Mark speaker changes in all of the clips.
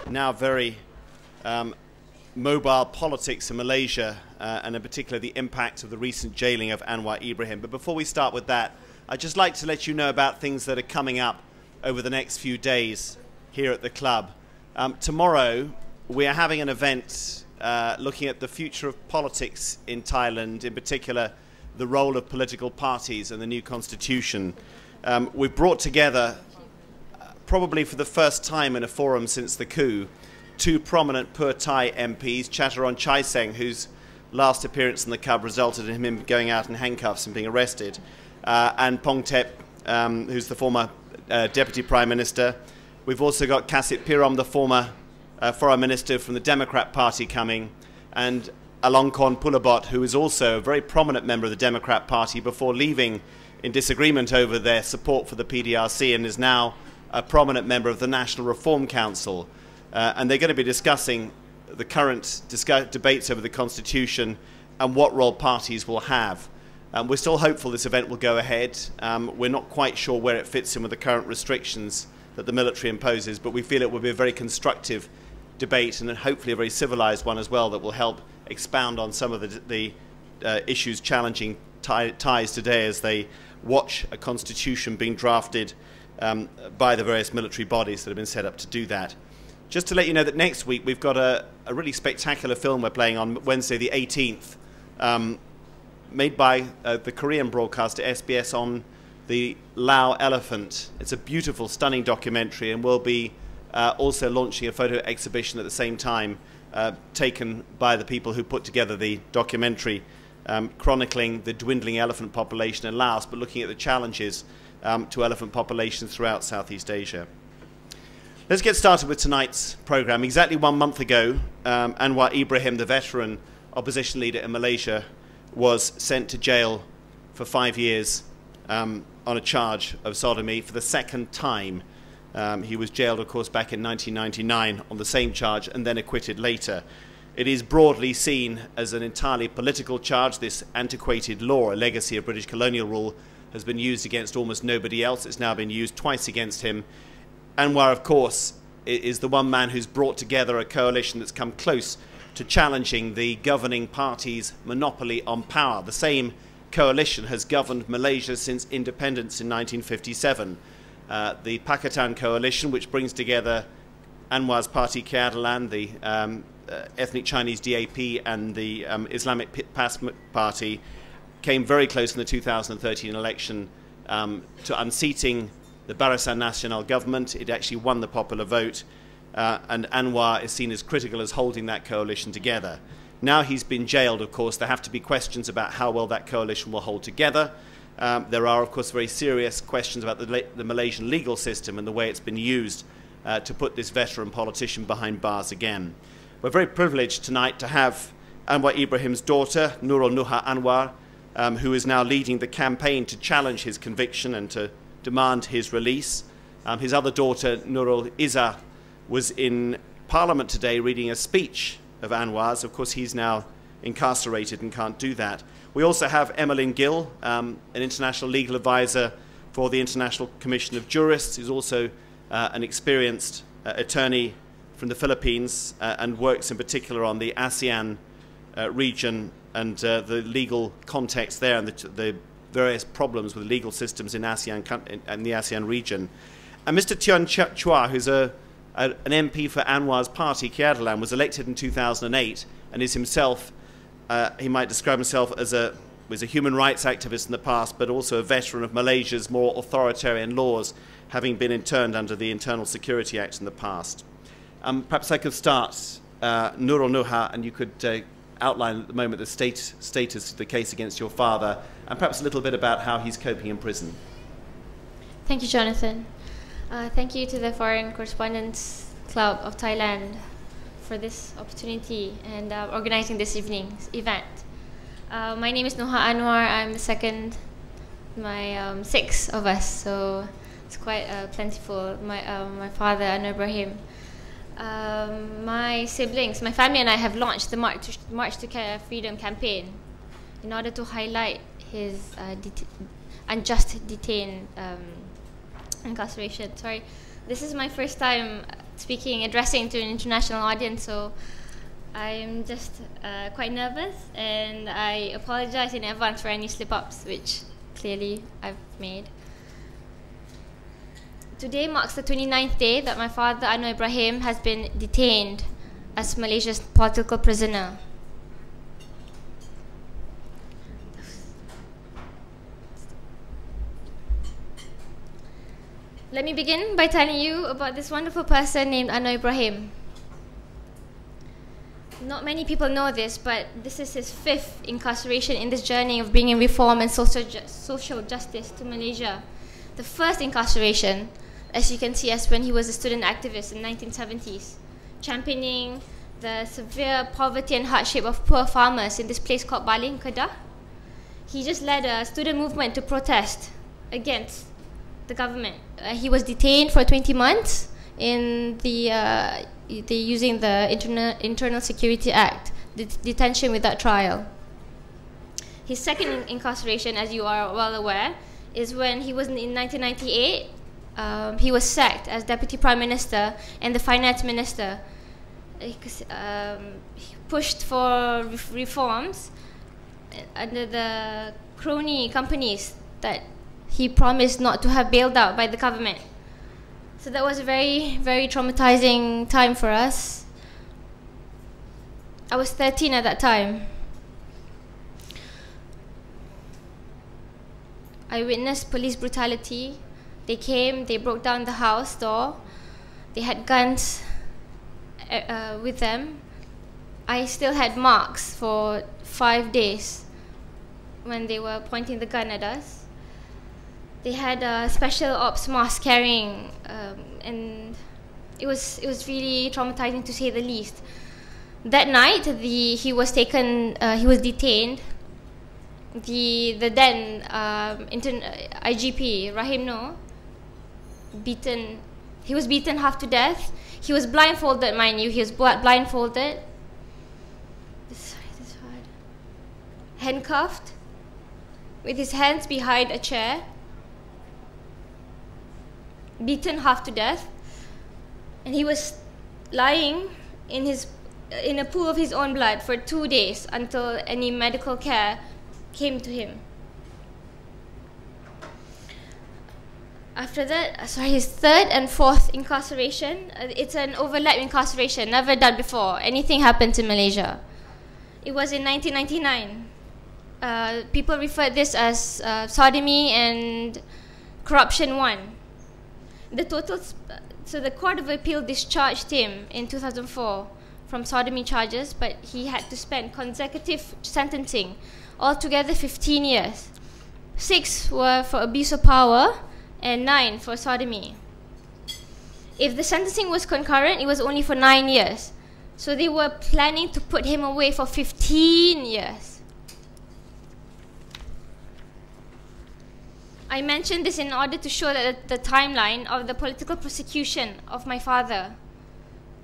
Speaker 1: now very mobile politics in Malaysia, and in particular the impact of the recent jailing of Anwar Ibrahim. But before we start with that, I'd just like to let you know about things that are coming up over the next few days here at the club. Tomorrow we are having an event looking at the future of politics in Thailand, in particular the role of political parties and the new constitution. We've brought together, probably for the first time in a forum since the coup, two prominent Pheu Thai MPs, Chatharon Chaiseng, whose last appearance in the club resulted in him going out in handcuffs and being arrested, and Pongtep, who's the former Deputy Prime Minister. We've also got Kasit Pirom, the former Foreign Minister from the Democrat Party, coming, and Alongkorn Pulabot, who is also a very prominent member of the Democrat Party before leaving in disagreement over their support for the PDRC, and is now a prominent member of the National Reform Council. And they're going to be discussing the current debates over the Constitution and what role parties will have. We're still hopeful this event will go ahead. We're not quite sure where it fits in with the current restrictions that the military imposes, but we feel it will be a very constructive debate, and hopefully a very civilized one as well, that will help expound on some of the issues challenging Thais today as they watch a constitution being drafted by the various military bodies that have been set up to do that. Just to let you know that next week we've got a really spectacular film we're playing on Wednesday the 18th, made by the Korean broadcaster SBS on the Lao elephant. It's a beautiful, stunning documentary, and we'll be also launching a photo exhibition at the same time, taken by the people who put together the documentary, chronicling the dwindling elephant population in Laos, but looking at the challenges to elephant populations throughout Southeast Asia. Let's get started with tonight's programme. Exactly 1 month ago, Anwar Ibrahim, the veteran opposition leader in Malaysia, was sent to jail for 5 years on a charge of sodomy for the second time. He was jailed, of course, back in 1999 on the same charge and then acquitted later. It is broadly seen as an entirely political charge. This antiquated law, a legacy of British colonial rule, has been used against almost nobody else. It's now been used twice against him. Anwar, of course, is the one man who's brought together a coalition that's come close to challenging the governing party's monopoly on power. The same coalition has governed Malaysia since independence in 1957. The Pakatan Coalition, which brings together Anwar's party Keadilan, the ethnic Chinese DAP, and the Islamic PAS party, came very close in the 2013 election to unseating the Barisan Nasional government. It actually won the popular vote, and Anwar is seen as critical as holding that coalition together. Now he's been jailed, of course, there have to be questions about how well that coalition will hold together. There are, of course, very serious questions about the Malaysian legal system and the way it's been used to put this veteran politician behind bars again. We're very privileged tonight to have Anwar Ibrahim's daughter, Nurul Nuha Anwar, who is now leading the campaign to challenge his conviction and to demand his release. His other daughter, Nurul Izzah, was in Parliament today reading a speech of Anwar's. Of course, he's now incarcerated and can't do that. We also have Emmeline Gill, an international legal advisor for the International Commission of Jurists, who's also an experienced attorney from the Philippines and works in particular on the ASEAN region and the legal context there and the various problems with legal systems in ASEAN and the ASEAN region. And Mr. Tian Chua, who's an MP for Anwar's party, Keadilan, was elected in 2008 and is himself, he might describe himself as was a human rights activist in the past, but also a veteran of Malaysia's more authoritarian laws, having been interned under the Internal Security Act in the past. Perhaps I could start, Nurul Nuha, and you could outline at the moment the status of the case against your father, and perhaps a little bit about how he's coping in prison.
Speaker 2: Thank you, Jonathan. Thank you to the Foreign Correspondents Club of Thailand for this opportunity and organizing this evening's event. My name is Nuha Anwar. I'm the second, six of us, so it's quite plentiful. My father, Anwar Ibrahim. My siblings, my family and I have launched the March to Freedom campaign in order to highlight his unjust incarceration. Sorry, this is my first time addressing to an international audience, so I'm just quite nervous, and I apologize in advance for any slip-ups, which clearly I've made. Today marks the 29th day that my father, Anwar Ibrahim, has been detained as Malaysia's political prisoner. Let me begin by telling you about this wonderful person named Anwar Ibrahim. Not many people know this, but this is his 5th incarceration in this journey of bringing reform and social justice to Malaysia. The first incarceration, as you can see, as when he was a student activist in the 1970s, championing the severe poverty and hardship of poor farmers in this place called Baling, Kedah. He just led a student movement to protest against the government. He was detained for 20 months in using the Internal Security Act, detention without trial. His second incarceration, as you are well aware, is when he was in 1998. He was sacked as Deputy Prime Minister and the Finance Minister. He pushed for reforms under the crony companies that he promised not to have bailed out by the government. So that was a very, very traumatizing time for us. I was 13 at that time. I witnessed police brutality. They came, they broke down the house door. They had guns with them. I still had marks for 5 days when they were pointing the gun at us. They had a special ops mask carrying, and it was really traumatizing to say the least. That night, he was detained. The then IGP Rahim Noor, he was beaten half to death. He was blindfolded, mind you. He was blindfolded. This is hard. Handcuffed, with his hands behind a chair. Beaten half to death, and he was lying in a pool of his own blood for 2 days until any medical care came to him. After that, his 3rd and 4th incarceration, it's an overlap incarceration, never done before. Anything happened in Malaysia. It was in 1999. People referred this as sodomy and corruption 1. The Court of Appeal discharged him in 2004 from sodomy charges, but he had to spend consecutive sentencing, altogether 15 years. 6 were for abuse of power and 9 for sodomy. If the sentencing was concurrent, it was only for 9 years. So they were planning to put him away for 15 years. I mentioned this in order to show that the timeline of the political persecution of my father,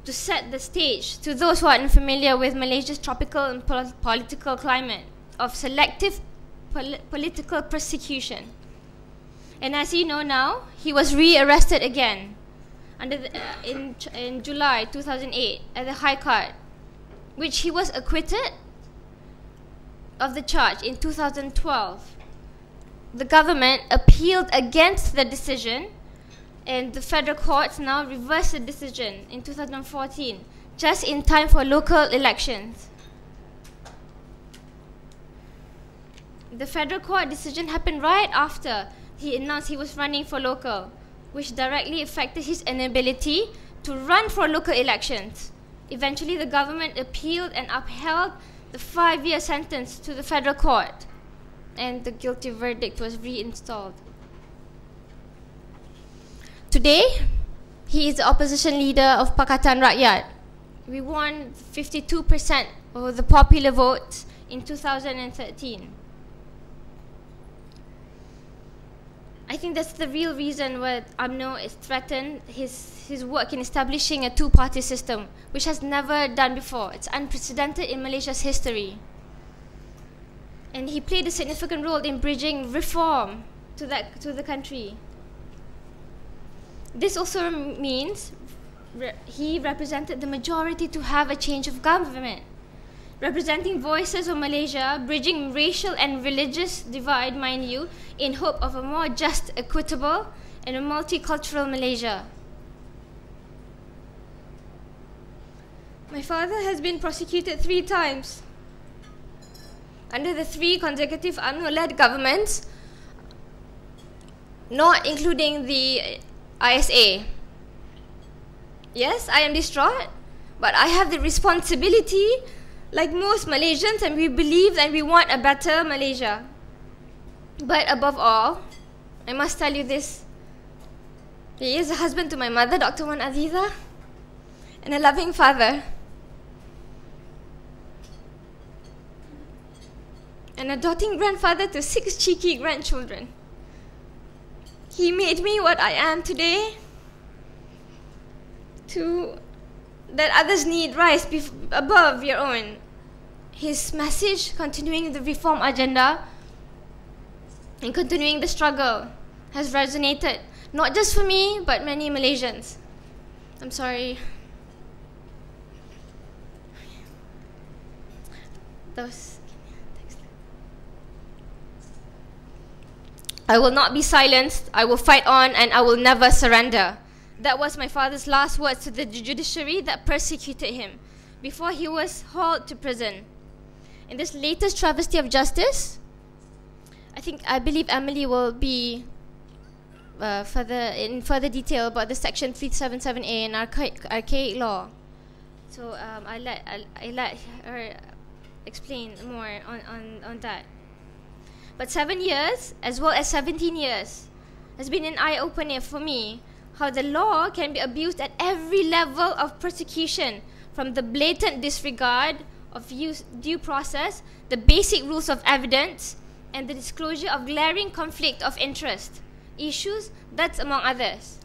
Speaker 2: to set the stage to those who are unfamiliar with Malaysia's tropical and political climate of selective political persecution. And as you know now, he was re-arrested again in July 2008 at the High Court, which he was acquitted of the charge in 2012. The government appealed against the decision, and the federal courts now reversed the decision in 2014, just in time for local elections. The federal court decision happened right after he announced he was running for local, which directly affected his inability to run for local elections. Eventually, the government appealed and upheld the 5-year sentence to the federal court, and the guilty verdict was reinstalled. Today, he is the opposition leader of Pakatan Rakyat. We won 52% of the popular votes in 2013. I think that's the real reason why UMNO is threatened his work in establishing a two-party system, which has never done before. It's unprecedented in Malaysia's history. And he played a significant role in bridging reform to the country. This also means he represented the majority to have a change of government, representing voices of Malaysia, bridging racial and religious divide, mind you, in hope of a more just, equitable, and a multicultural Malaysia. My father has been prosecuted 3 times under the 3 consecutive UMNO-led governments, not including the ISA. Yes, I am distraught, but I have the responsibility, like most Malaysians, and we believe and we want a better Malaysia. But above all, I must tell you this. He is a husband to my mother, Dr. Wan Aziza, and a loving father, and a doting grandfather to 6 cheeky grandchildren. He made me what I am today, to that others need rise above your own. His message, continuing the reform agenda and continuing the struggle, has resonated not just for me, but many Malaysians. I'm sorry. I will not be silenced, I will fight on, and I will never surrender. That was my father's last words to the judiciary that persecuted him before he was hauled to prison. In this latest travesty of justice, I believe Emily will be in further detail about the Section 377A in archaic law. So I let her explain more on that. But 7 years, as well as 17 years, has been an eye-opener for me, how the law can be abused at every level of persecution, from the blatant disregard of due process, the basic rules of evidence, and the disclosure of glaring conflict of interest issues, that's among others.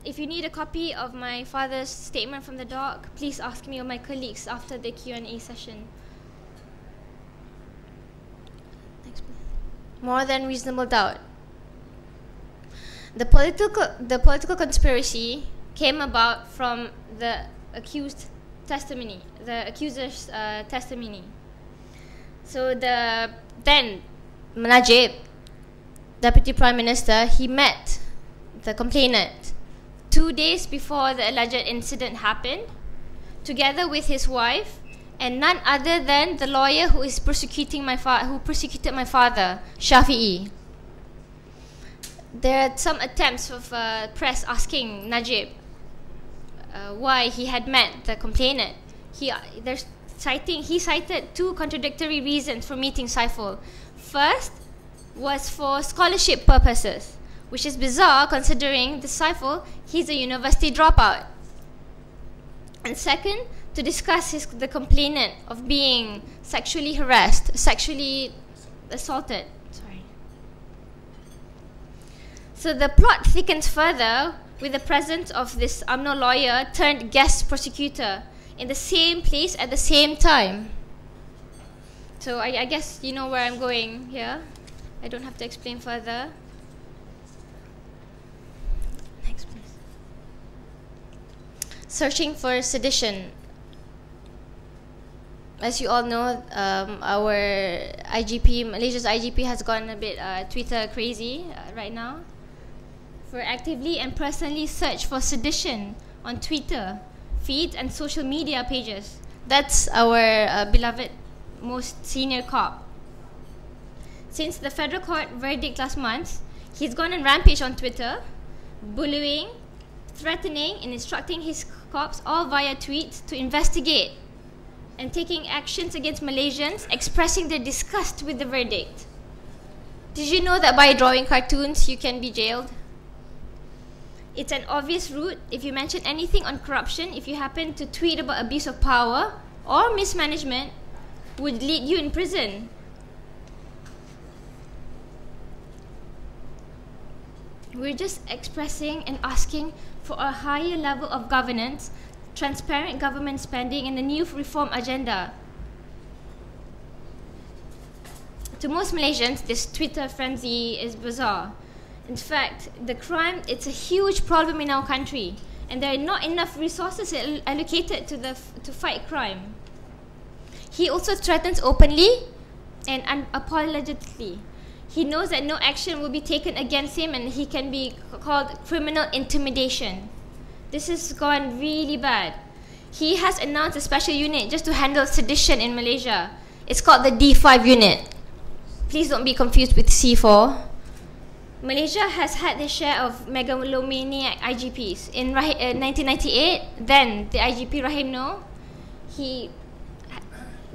Speaker 2: If you need a copy of my father's statement from the dock, please ask me or my colleagues after the Q&A session. More than reasonable doubt. The political conspiracy came about from the accuser's testimony. So then Najib, Deputy Prime Minister, he met the complainant 2 days before the alleged incident happened, together with his wife, and none other than the lawyer who persecuted my father, Shafi'i. There are some attempts of press asking Najib why he had met the complainant. He cited 2 contradictory reasons for meeting Saiful. First was for scholarship purposes, which is bizarre considering the Saiful, he's a university dropout. And second, to discuss the complainant of being sexually harassed, sexually assaulted. So the plot thickens further with the presence of this UMNO lawyer turned guest prosecutor in the same place at the same time. So I guess you know where I'm going here. I don't have to explain further. Next, please. Searching for sedition. As you all know, our IGP, Malaysia's IGP, has gone a bit Twitter crazy right now. For actively and personally search for sedition on Twitter feeds and social media pages. That's our beloved, most senior cop. Since the federal court verdict last month, he's gone on rampage on Twitter, bullying, threatening, and instructing his cops, all via tweets, to investigate and taking actions against Malaysians, expressing their disgust with the verdict. Did you know that by drawing cartoons, you can be jailed? It's an obvious route. If you mention anything on corruption, if you happen to tweet about abuse of power or mismanagement, would lead you in prison. We're just expressing and asking for a higher level of governance, transparent government spending, and a new reform agenda. To most Malaysians, this Twitter frenzy is bizarre. In fact, the crime, it's a huge problem in our country, and there are not enough resources allocated to fight crime. He also threatens openly and unapologetically. He knows that no action will be taken against him, and he can be called criminal intimidation. This has gone really bad. He has announced a special unit just to handle sedition in Malaysia. It's called the D5 unit. Please don't be confused with C4. Malaysia has had their share of megalomaniac IGPs. In 1998, then the IGP Rahim Noor,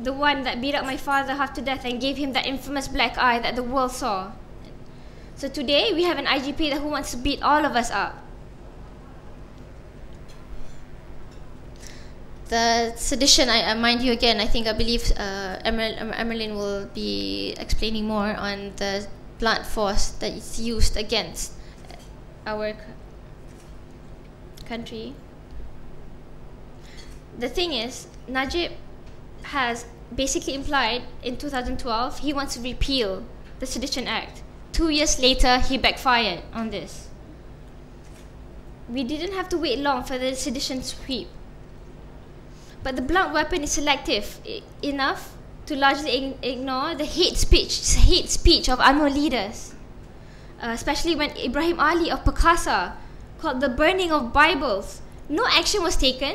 Speaker 2: the one that beat up my father half to death and gave him that infamous black eye that the world saw. So today we have an IGP who wants to beat all of us up. The sedition, I mind you again, I believe Emerlyn will be explaining more on the blunt force that is used against our country. The thing is, Najib has basically implied in 2012 he wants to repeal the Sedition Act. 2 years later, he backfired on this. We didn't have to wait long for the sedition sweep. But the blunt weapon is selective enough to largely ignore the hate speech of Anwar leaders, especially when Ibrahim Ali of Perkasa called the burning of Bibles. No action was taken.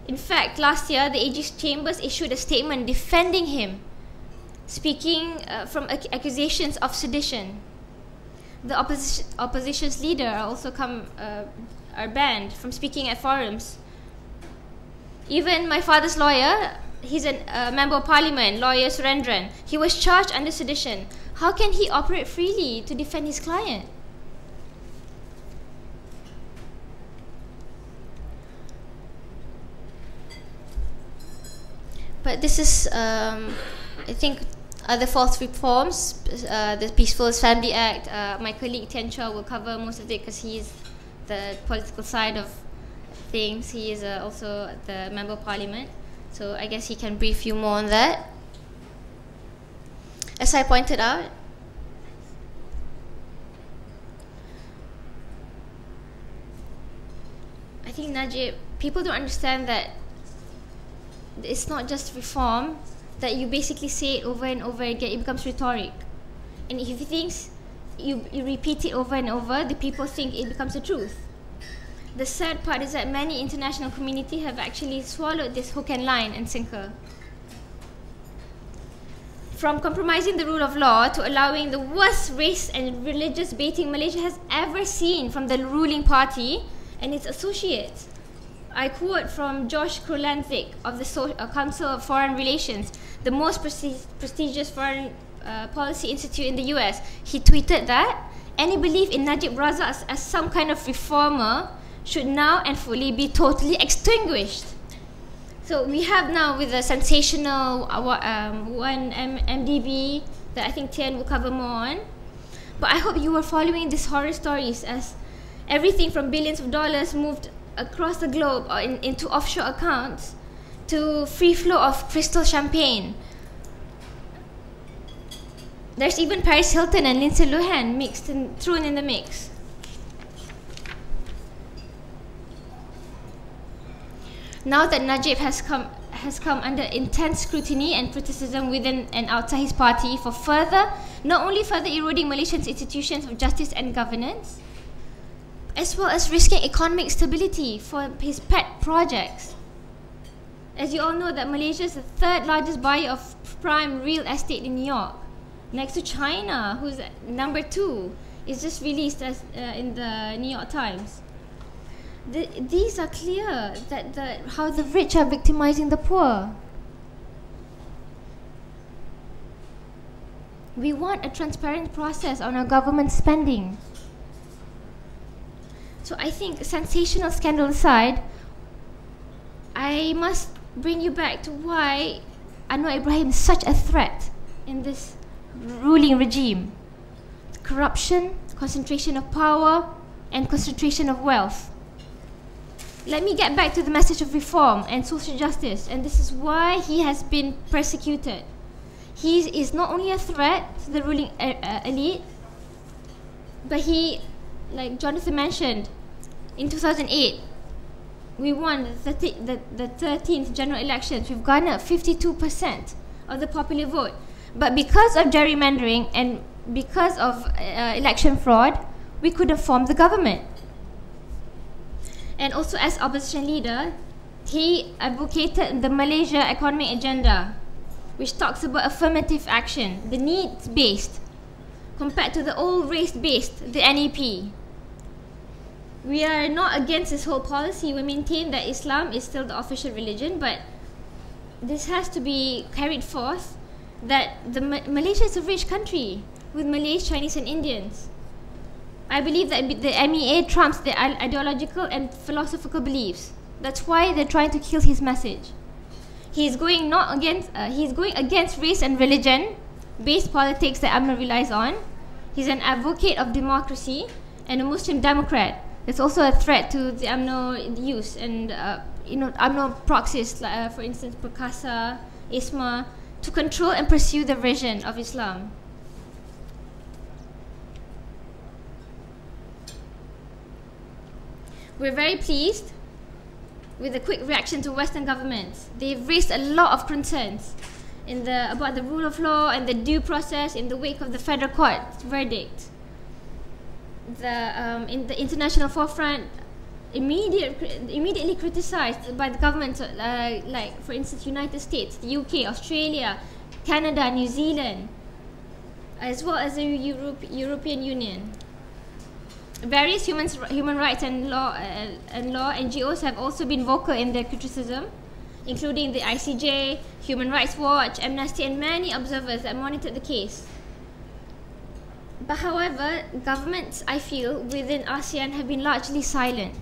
Speaker 2: In fact, last year, the AG's chambers issued a statement defending him, speaking from accusations of sedition. The opposition's leader are banned from speaking at forums. Even my father's lawyer, he's a member of parliament, lawyer Surendran, he was charged under sedition. How can he operate freely to defend his client? But this is, I think, other false reforms, the Peaceful Family Act. My colleague Tian Chua will cover most of it because he's the political side of things. He is also the member of parliament, so I guess he can brief you more on that. As I pointed out, I think Najib, people don't understand that it's not just reform, that you basically say it over and over again, it becomes rhetoric. And if he thinks you repeat it over and over, the people think it becomes the truth. The sad part is that many international community have actually swallowed this hook and line and sinker. From compromising the rule of law to allowing the worst race and religious baiting Malaysia has ever seen from the ruling party and its associates. I quote from Josh Krolanzik of the Council of Foreign Relations, the most prestigious foreign policy institute in the US. He tweeted that any belief in Najib Razak as some kind of reformer should now and fully be totally extinguished. So we have now with the sensational one MDB that I think Tian will cover more on. But I hope you are following these horror stories as everything from billions of dollars moved across the globe into offshore accounts to free flow of crystal champagne. There's even Paris Hilton and Lindsay Lohan thrown in the mix. Now that Najib has come under intense scrutiny and criticism within and outside his party for not only further eroding Malaysia's institutions of justice and governance, as well as risking economic stability for his pet projects. As you all know, that Malaysia is the third largest buyer of prime real estate in New York, next to China, who's number 2. It's just released in the New York Times. These are clear that how the rich are victimizing the poor. We want a transparent process on our government spending. So I think, sensational scandal aside, I must bring you back to why Anwar Ibrahim is such a threat in this ruling regime. Corruption, concentration of power, and concentration of wealth. Let me get back to the message of reform and social justice, and this is why he has been persecuted. He is not only a threat to the ruling elite, But he, like Jonathan mentioned, in 2008, we won the 13th general elections. We've garnered 52% of the popular vote. But because of gerrymandering and because of election fraud, we couldn't form the government. And also as opposition leader, he advocated the Malaysia economic agenda, which talks about affirmative action, the needs-based, compared to the old race-based, the NEP. We are not against this whole policy. We maintain that Islam is still the official religion, but this has to be carried forth that Malaysia is a rich country with Malays, Chinese and Indians. I believe that the MEA trumps the ideological and philosophical beliefs. That's why they're trying to kill his message. He's going against race and religion-based politics that UMNO relies on. He's an advocate of democracy and a Muslim Democrat. It's also a threat to the UMNO use and UMNO proxies, for instance, Perkasa, ISMA, to control and pursue the vision of Islam. We're very pleased with the quick reaction to Western governments. They've raised a lot of concerns about the rule of law and the due process in the wake of the federal court's verdict. In the international forefront, immediately criticized by the governments, like for instance United States, the UK, Australia, Canada, New Zealand, as well as the European Union. Various human rights and law NGOs have also been vocal in their criticism, including the ICJ, Human Rights Watch, Amnesty, and many observers that monitored the case. But however, governments, I feel, within ASEAN have been largely silent,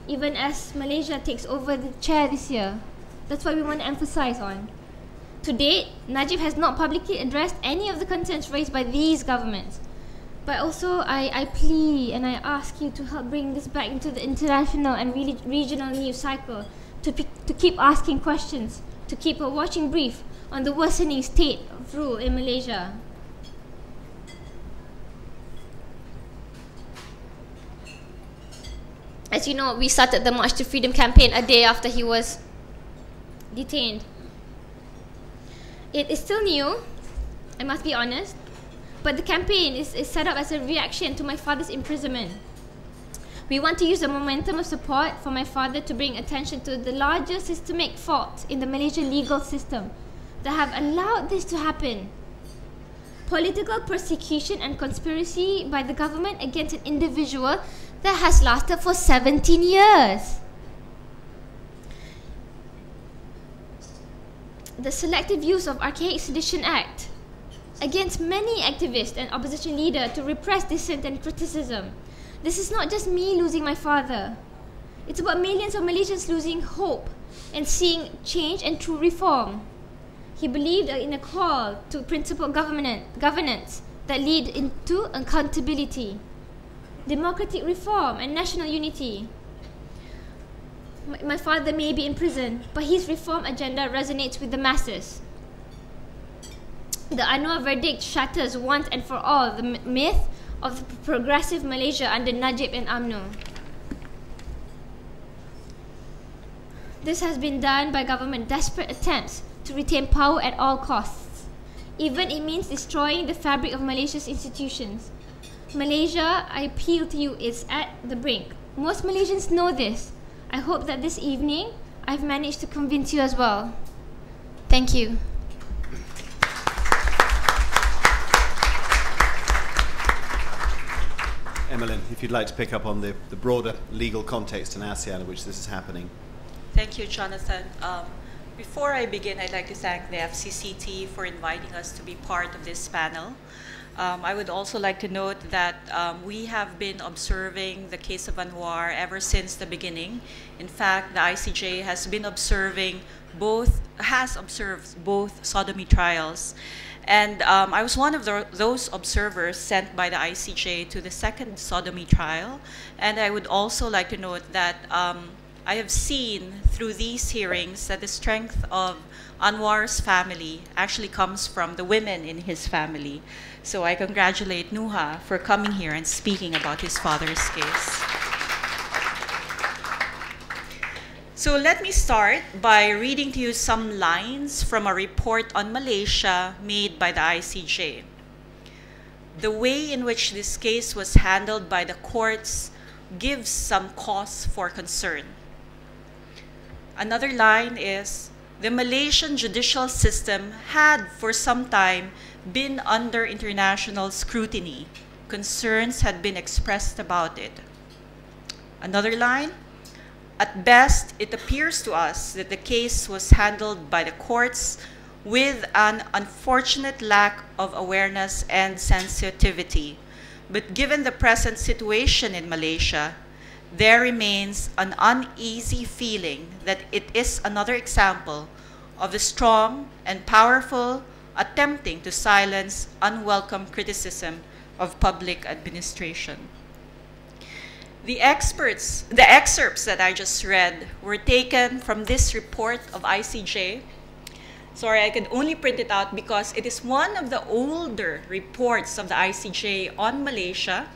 Speaker 2: even as Malaysia takes over the chair this year. That's what we want to emphasize on. To date, Najib has not publicly addressed any of the concerns raised by these governments. But also, I plea and I ask you to help bring this back into the international and regional news cycle, to keep asking questions, to keep a watching brief on the worsening state of rule in Malaysia. As you know, we started the March to Freedom campaign a day after he was detained. It is still new, I must be honest, but the campaign is set up as a reaction to my father's imprisonment. We want to use the momentum of support for my father to bring attention to the larger systemic faults in the Malaysian legal system that have allowed this to happen. Political persecution and conspiracy by the government against an individual that has lasted for 17 years. The selective use of Archaic Sedition Act against many activists and opposition leaders to repress dissent and criticism. This is not just me losing my father. It's about millions of Malaysians losing hope and seeing change and true reform. He believed in a call to principled governance that lead into accountability, democratic reform and national unity. My father may be in prison, but his reform agenda resonates with the masses. The Anwar verdict shatters once and for all the myth of the progressive Malaysia under Najib and UMNO. This has been done by government desperate attempts to retain power at all costs, even it means destroying the fabric of Malaysia's institutions. Malaysia, I appeal to you, is at the brink. Most Malaysians know this. I hope that this evening I've managed to convince you as well. Thank you.
Speaker 1: Emmeline, if you'd like to pick up on the broader legal context in ASEAN in which this is happening.
Speaker 3: Thank you, Jonathan. Before I begin, I'd like to thank the FCCT for inviting us to be part of this panel. I would also like to note that we have been observing the case of Anwar ever since the beginning. In fact, the ICJ has observed both sodomy trials. And I was one of those observers sent by the ICJ to the second sodomy trial. And I would also like to note that I have seen through these hearings that the strength of Anwar's family actually comes from the women in his family. So I congratulate Nuha for coming here and speaking about his father's case. So let me start by reading to you some lines from a report on Malaysia made by the ICJ. The way in which this case was handled by the courts gives some cause for concern. Another line is, the Malaysian judicial system had for some time been under international scrutiny. Concerns had been expressed about it. Another line, at best, it appears to us that the case was handled by the courts with an unfortunate lack of awareness and sensitivity. But given the present situation in Malaysia, there remains an uneasy feeling that it is another example of the strong and powerful attempting to silence unwelcome criticism of public administration. The excerpts that I just read were taken from this report of ICJ. Sorry, I could only print it out because it is one of the older reports of the ICJ on Malaysia.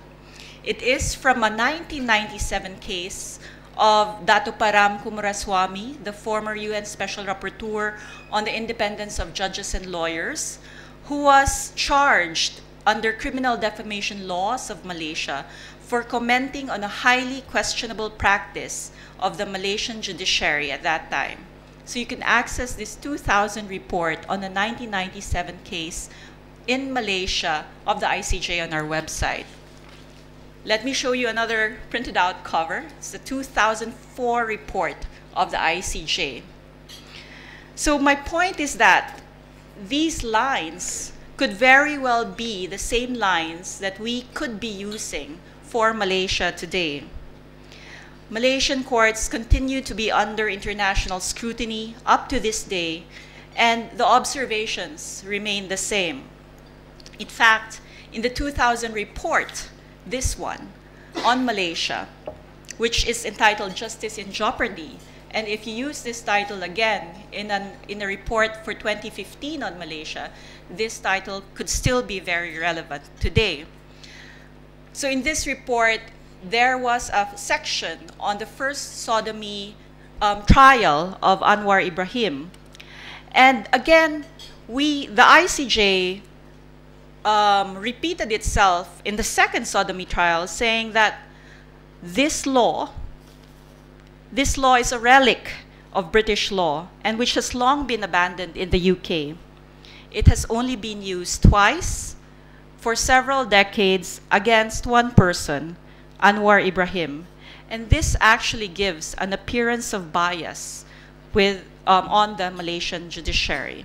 Speaker 3: It is from a 1997 case of Dato Param Coomaraswamy, the former UN Special Rapporteur on the independence of judges and lawyers, who was charged under criminal defamation laws of Malaysia for commenting on a highly questionable practice of the Malaysian judiciary at that time. So you can access this 2000 report on a 1997 case in Malaysia of the ICJ on our website. Let me show you another printed out cover. It's the 2004 report of the ICJ. So my point is that these lines could very well be the same lines that we could be using for Malaysia today. Malaysian courts continue to be under international scrutiny up to this day, and the observations remain the same. In fact, in the 2000 report, this one, on Malaysia, which is entitled Justice in Jeopardy, and if you use this title again in a report for 2015 on Malaysia, this title could still be very relevant today. So in this report, there was a section on the first sodomy trial of Anwar Ibrahim. And again, the ICJ repeated itself in the second sodomy trial, saying that this law is a relic of British law and which has long been abandoned in the UK. It has only been used twice for several decades against one person, Anwar Ibrahim. And this actually gives an appearance of bias on the Malaysian judiciary.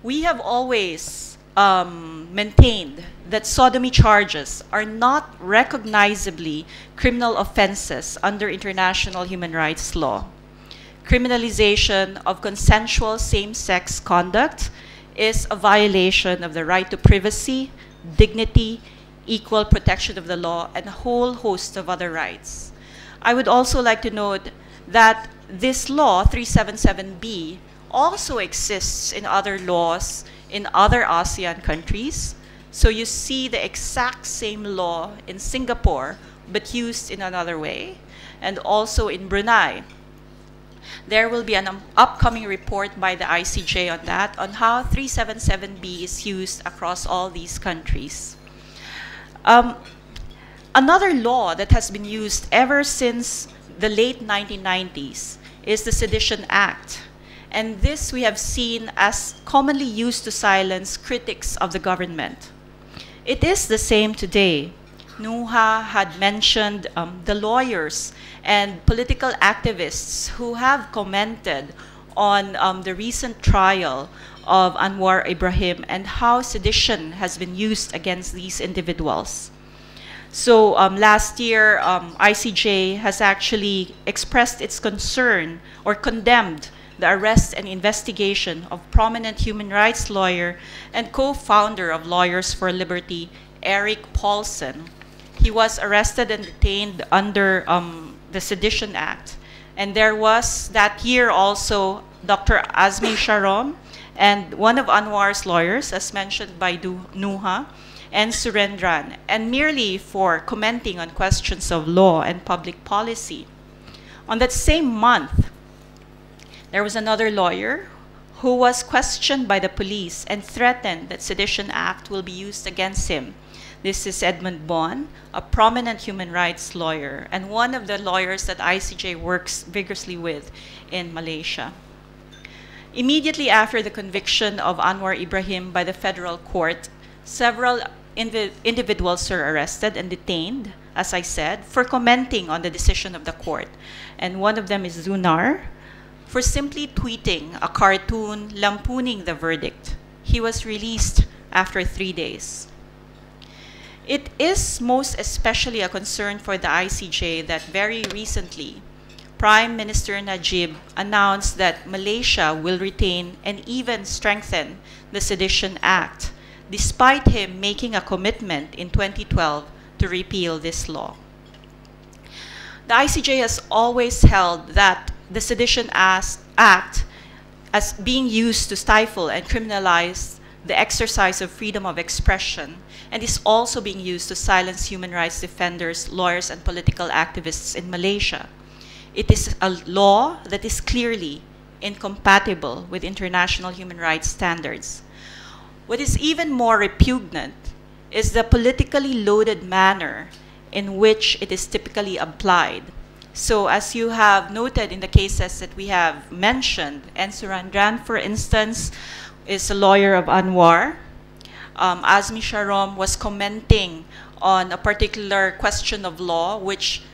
Speaker 3: We have always maintained that sodomy charges are not recognizably criminal offenses under international human rights law. Criminalization of consensual same-sex conduct is a violation of the right to privacy, dignity, equal protection of the law, and a whole host of other rights. I would also like to note that this law, 377B, also exists in other laws in other ASEAN countries. So you see the exact same law in Singapore, but used in another way, and also in Brunei. There will be an upcoming report by the ICJ on that, on how 377B is used across all these countries. Another law that has been used ever since the late 1990s is the Sedition Act. And this we have seen as commonly used to silence critics of the government. It is the same today. Nuha had mentioned the lawyers and political activists who have commented on the recent trial of Anwar Ibrahim and how sedition has been used against these individuals. So last year, ICJ has actually expressed its concern or condemned the arrest and investigation of prominent human rights lawyer and co-founder of Lawyers for Liberty, Eric Paulson. He was arrested and detained under the Sedition Act. And there was that year also Dr. Azmi Sharom and one of Anwar's lawyers, as mentioned by Nuha, and Surendran, and merely for commenting on questions of law and public policy. On that same month, there was another lawyer who was questioned by the police and threatened that Sedition Act will be used against him. This is Edmund Bon, a prominent human rights lawyer and one of the lawyers that ICJ works vigorously with in Malaysia. Immediately after the conviction of Anwar Ibrahim by the federal court, several individuals were arrested and detained, as I said, for commenting on the decision of the court. And one of them is Zunar, for simply tweeting a cartoon lampooning the verdict. He was released after 3 days. It is most especially a concern for the ICJ that very recently, Prime Minister Najib announced that Malaysia will retain and even strengthen the Sedition Act, despite him making a commitment in 2012 to repeal this law. The ICJ has always held that the Sedition Act as being used to stifle and criminalize the exercise of freedom of expression, and is also being used to silence human rights defenders, lawyers, and political activists in Malaysia. It is a law that is clearly incompatible with international human rights standards. What is even more repugnant is the politically loaded manner in which it is typically applied. So as you have noted in the cases that we have mentioned, Surendran, for instance, is a lawyer of Anwar. Azmi Sharom was commenting on a particular question of law,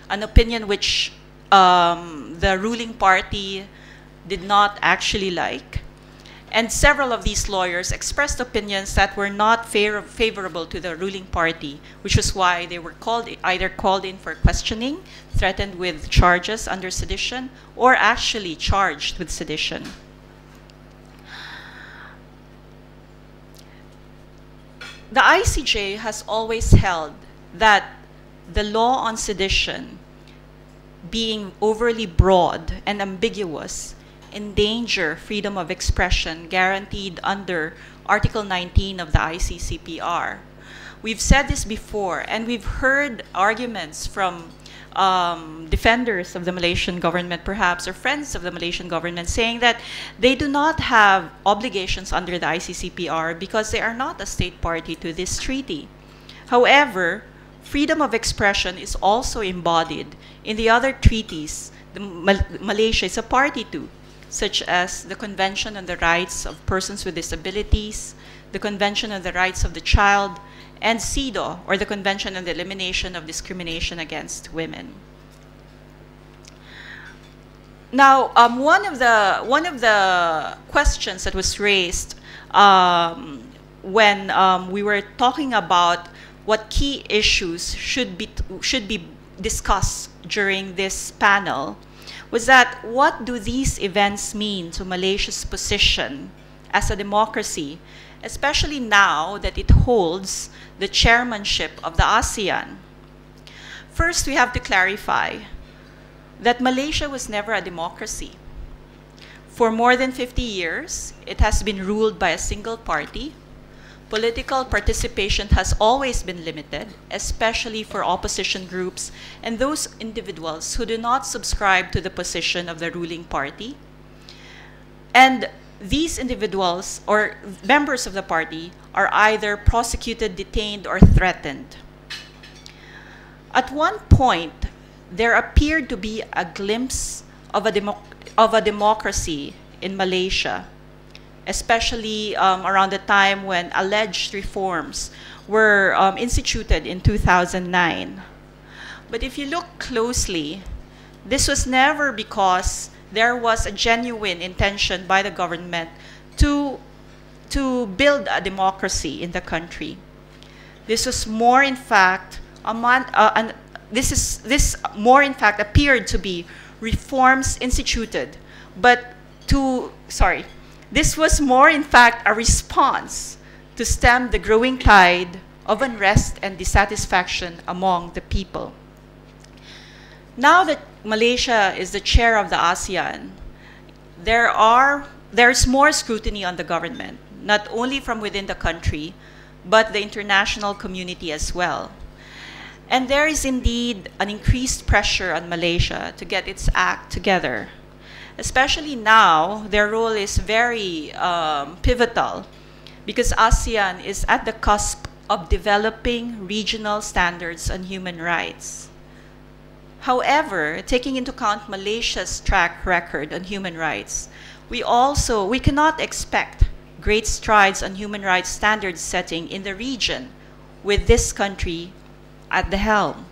Speaker 3: an opinion which the ruling party did not actually like. And several of these lawyers expressed opinions that were not favorable to the ruling party, which was why they were either called in for questioning, threatened with charges under sedition, or actually charged with sedition. The ICJ has always held that the law on sedition, being overly broad and ambiguous, endanger freedom of expression guaranteed under Article 19 of the ICCPR. We've said this before, and we've heard arguments from defenders of the Malaysian government, perhaps, or friends of the Malaysian government, saying that they do not have obligations under the ICCPR because they are not a state party to this treaty. However, freedom of expression is also embodied in the other treaties Malaysia is a party to, such as the Convention on the Rights of Persons with Disabilities, the Convention on the Rights of the Child, and CEDAW, or the Convention on the Elimination of Discrimination Against Women. Now, one of the questions that was raised when we were talking about what key issues should be discussed during this panel was that what do these events mean to Malaysia's position as a democracy, especially now that it holds the chairmanship of the ASEAN? First, we have to clarify that Malaysia was never a democracy. For more than 50 years, it has been ruled by a single party. Political participation has always been limited, especially for opposition groups and those individuals who do not subscribe to the position of the ruling party. And these individuals or members of the party are either prosecuted, detained, or threatened. At one point, there appeared to be a glimpse of a democracy in Malaysia, especially around the time when alleged reforms were instituted in 2009. But if you look closely, this was never because there was a genuine intention by the government to build a democracy in the country. This was more, in fact, this more, in fact, appeared to be reforms instituted, this was more, in fact, a response to stem the growing tide of unrest and dissatisfaction among the people. Now that Malaysia is the chair of the ASEAN, there's more scrutiny on the government, not only from within the country, but the international community as well. And there is indeed an increased pressure on Malaysia to get its act together. Especially now, their role is very pivotal because ASEAN is at the cusp of developing regional standards on human rights. However, taking into account Malaysia's track record on human rights, we cannot expect great strides on human rights standard setting in the region with this country at the helm.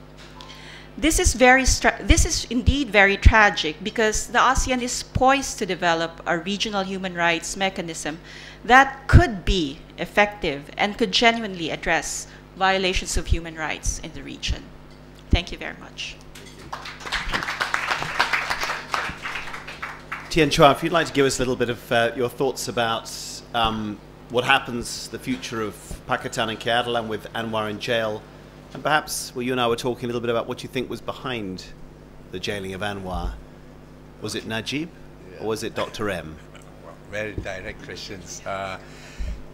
Speaker 3: This is indeed very tragic because the ASEAN is poised to develop a regional human rights mechanism that could be effective and could genuinely address violations of human rights in the region. Thank you very much.
Speaker 1: Tien Chua, if you'd like to give us a little bit of your thoughts about what happens, the future of Pakatan and Keadalan with Anwar in jail, and perhaps, well, you and I were talking a little bit about what you think was behind the jailing of Anwar. Was it Najib or was it Dr. M?
Speaker 4: Very direct questions.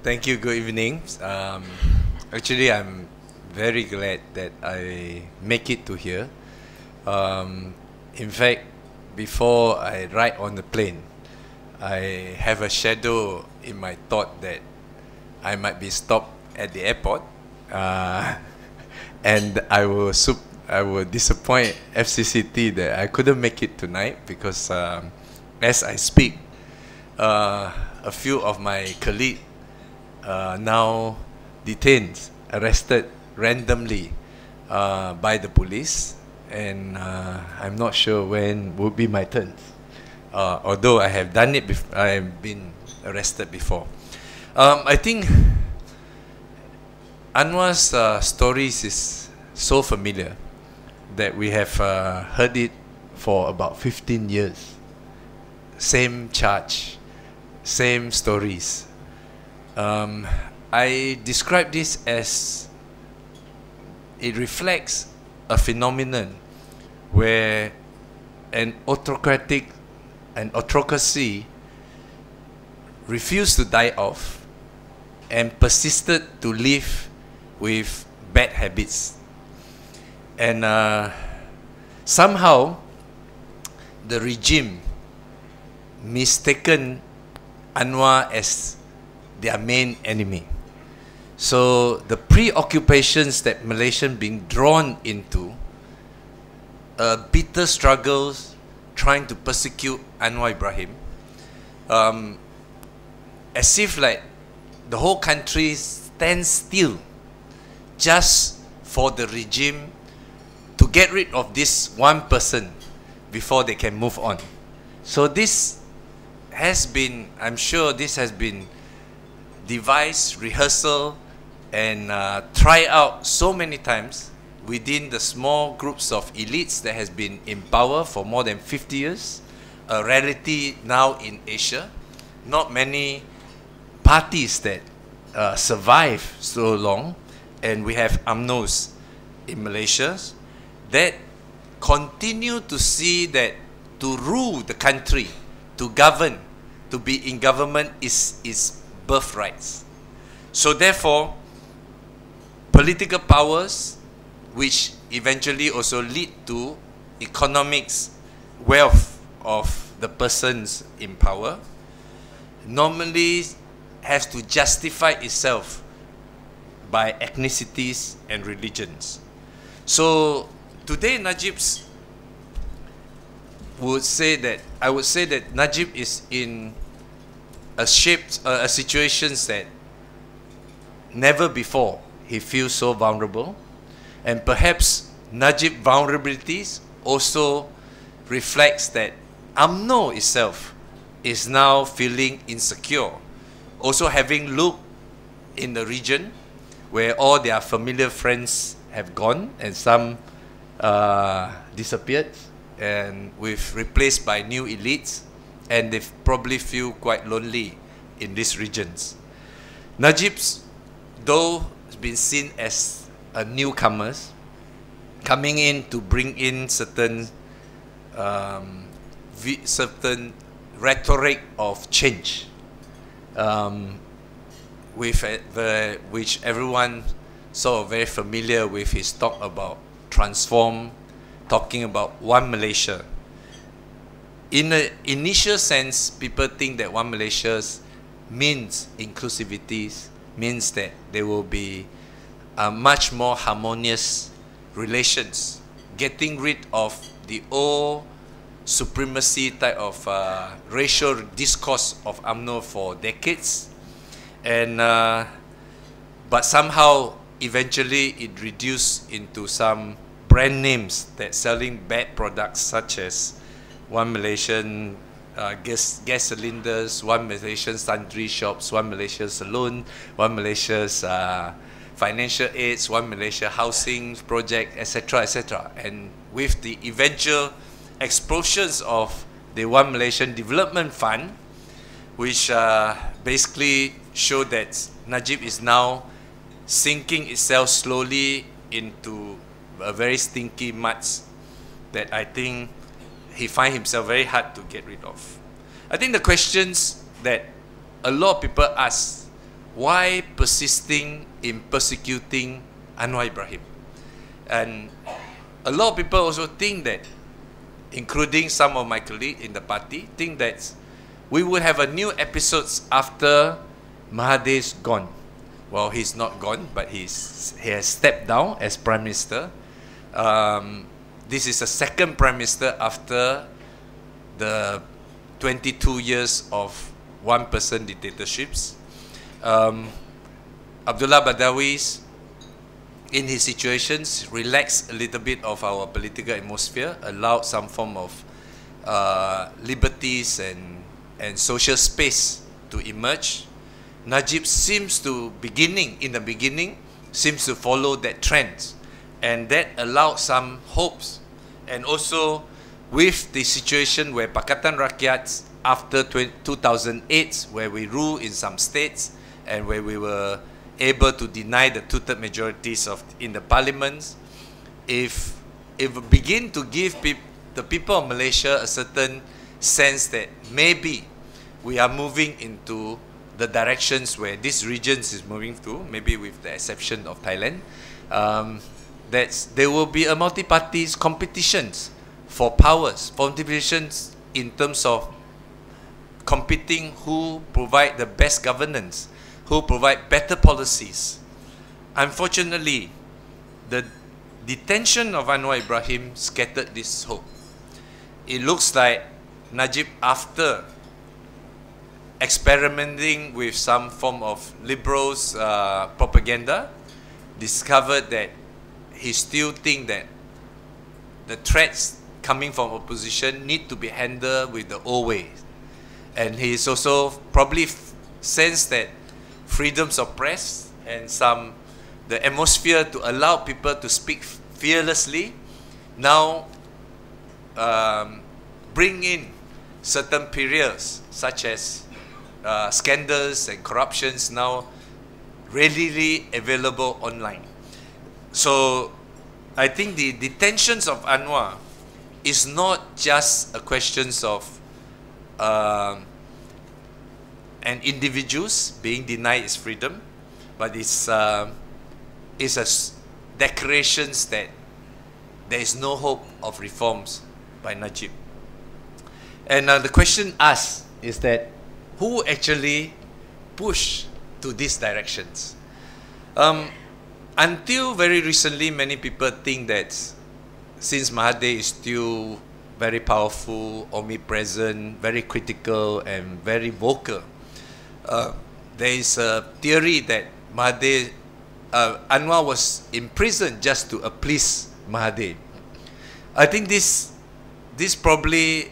Speaker 4: Thank you, good evening. Actually, I'm very glad that I make it to here. In fact, before I ride on the plane, I have a shadow in my thought that I might be stopped at the airport. And I will disappoint FCCT that I couldn't make it tonight because as I speak, a few of my colleagues now detained, arrested randomly by the police, and I'm not sure when will be my turn. Although I have done it, I have been arrested before. I think Anwar's stories is so familiar that we have heard it for about 15 years. Same charge, same stories. I describe this as it reflects a phenomenon where an autocracy refused to die off and persisted to live with bad habits. And somehow the regime mistaken Anwar as their main enemy. So the preoccupations that Malaysians being drawn into, bitter struggles trying to persecute Anwar Ibrahim, as if like the whole country stands still just for the regime to get rid of this one person before they can move on. So this has been, I'm sure this has been devised, rehearsal, and tried out so many times within the small groups of elites that has been in power for more than 50 years, a reality now in Asia. Not many parties that survive so long, and we have UMNOs in Malaysia that continue to see that to rule the country, to govern, to be in government is birthrights. So therefore, political powers, which eventually also lead to economics, wealth of the persons in power, normally has to justify itself by ethnicities and religions. So today Najib's would say that, I would say that Najib is in a situation that never before he feels so vulnerable, and perhaps Najib's vulnerabilities also reflects that UMNO itself is now feeling insecure, also having looked in the region where all their familiar friends have gone and some disappeared and replaced by new elites, and they probably feel quite lonely in these regions. Najib's, though, has been seen as a newcomer, coming in to bring in certain certain rhetoric of change, which everyone sort of very familiar with his talk about transform, talking about one Malaysia. In the initial sense, people think that one Malaysia means inclusivity, means that there will be much more harmonious relations, getting rid of the old supremacy type of racial discourse of UMNO for decades, and but somehow eventually it reduced into some brand names that selling bad products such as one Malaysian gas cylinders, one Malaysian sundry shops, one Malaysia saloon, one Malaysia's financial aids, one Malaysia housing project, etc., etc. And with the eventual explosions of the One Malaysian Development Fund, which basically show that Najib is now sinking itself slowly into a very stinky muds that I think he finds himself very hard to get rid of. I think the questions that a lot of people ask, why persisting in persecuting Anwar Ibrahim? And a lot of people also think that, including some of my colleagues in the party, think that we will have a new episodes after Mahathir's gone. Well, he's not gone, but he has stepped down as Prime Minister. This is the second Prime Minister after the 22 years of one-person dictatorships. Abdullah Badawi's, in his situations, relaxed a little bit of our political atmosphere, allowed some form of liberties and social space to emerge. Najib seems to, in the beginning, seems to follow that trend, and that allowed some hopes. And also with the situation where Pakatan Rakyat after 2008, where we rule in some states and where we were able to deny the two-third majorities in the parliaments, if we begin to give the people of Malaysia a certain sense that maybe we are moving into the directions where this region is moving to, maybe with the exception of Thailand, that there will be a multi-party competitions for powers, competitions in terms of competing who provide the best governance, who provide better policies. Unfortunately, the detention of Anwar Ibrahim scattered this hope. It looks like Najib, after experimenting with some form of liberals propaganda, discovered that he still thinks that the threats coming from opposition need to be handled with the old way. And he's also probably sensed that freedoms of press and the atmosphere to allow people to speak fearlessly now bring in certain periods such as scandals and corruptions now readily available online. So I think the detentions of Anwar is not just a question of an individual's being denied his freedom, but it's a declarations that there is no hope of reforms by Najib. And the question asked is that who actually push to these directions? Until very recently, many people think that since Mahathir is still very powerful, omnipresent, very critical, and very vocal, there is a theory that Anwar was imprisoned just to appease Mahathir. I think this probably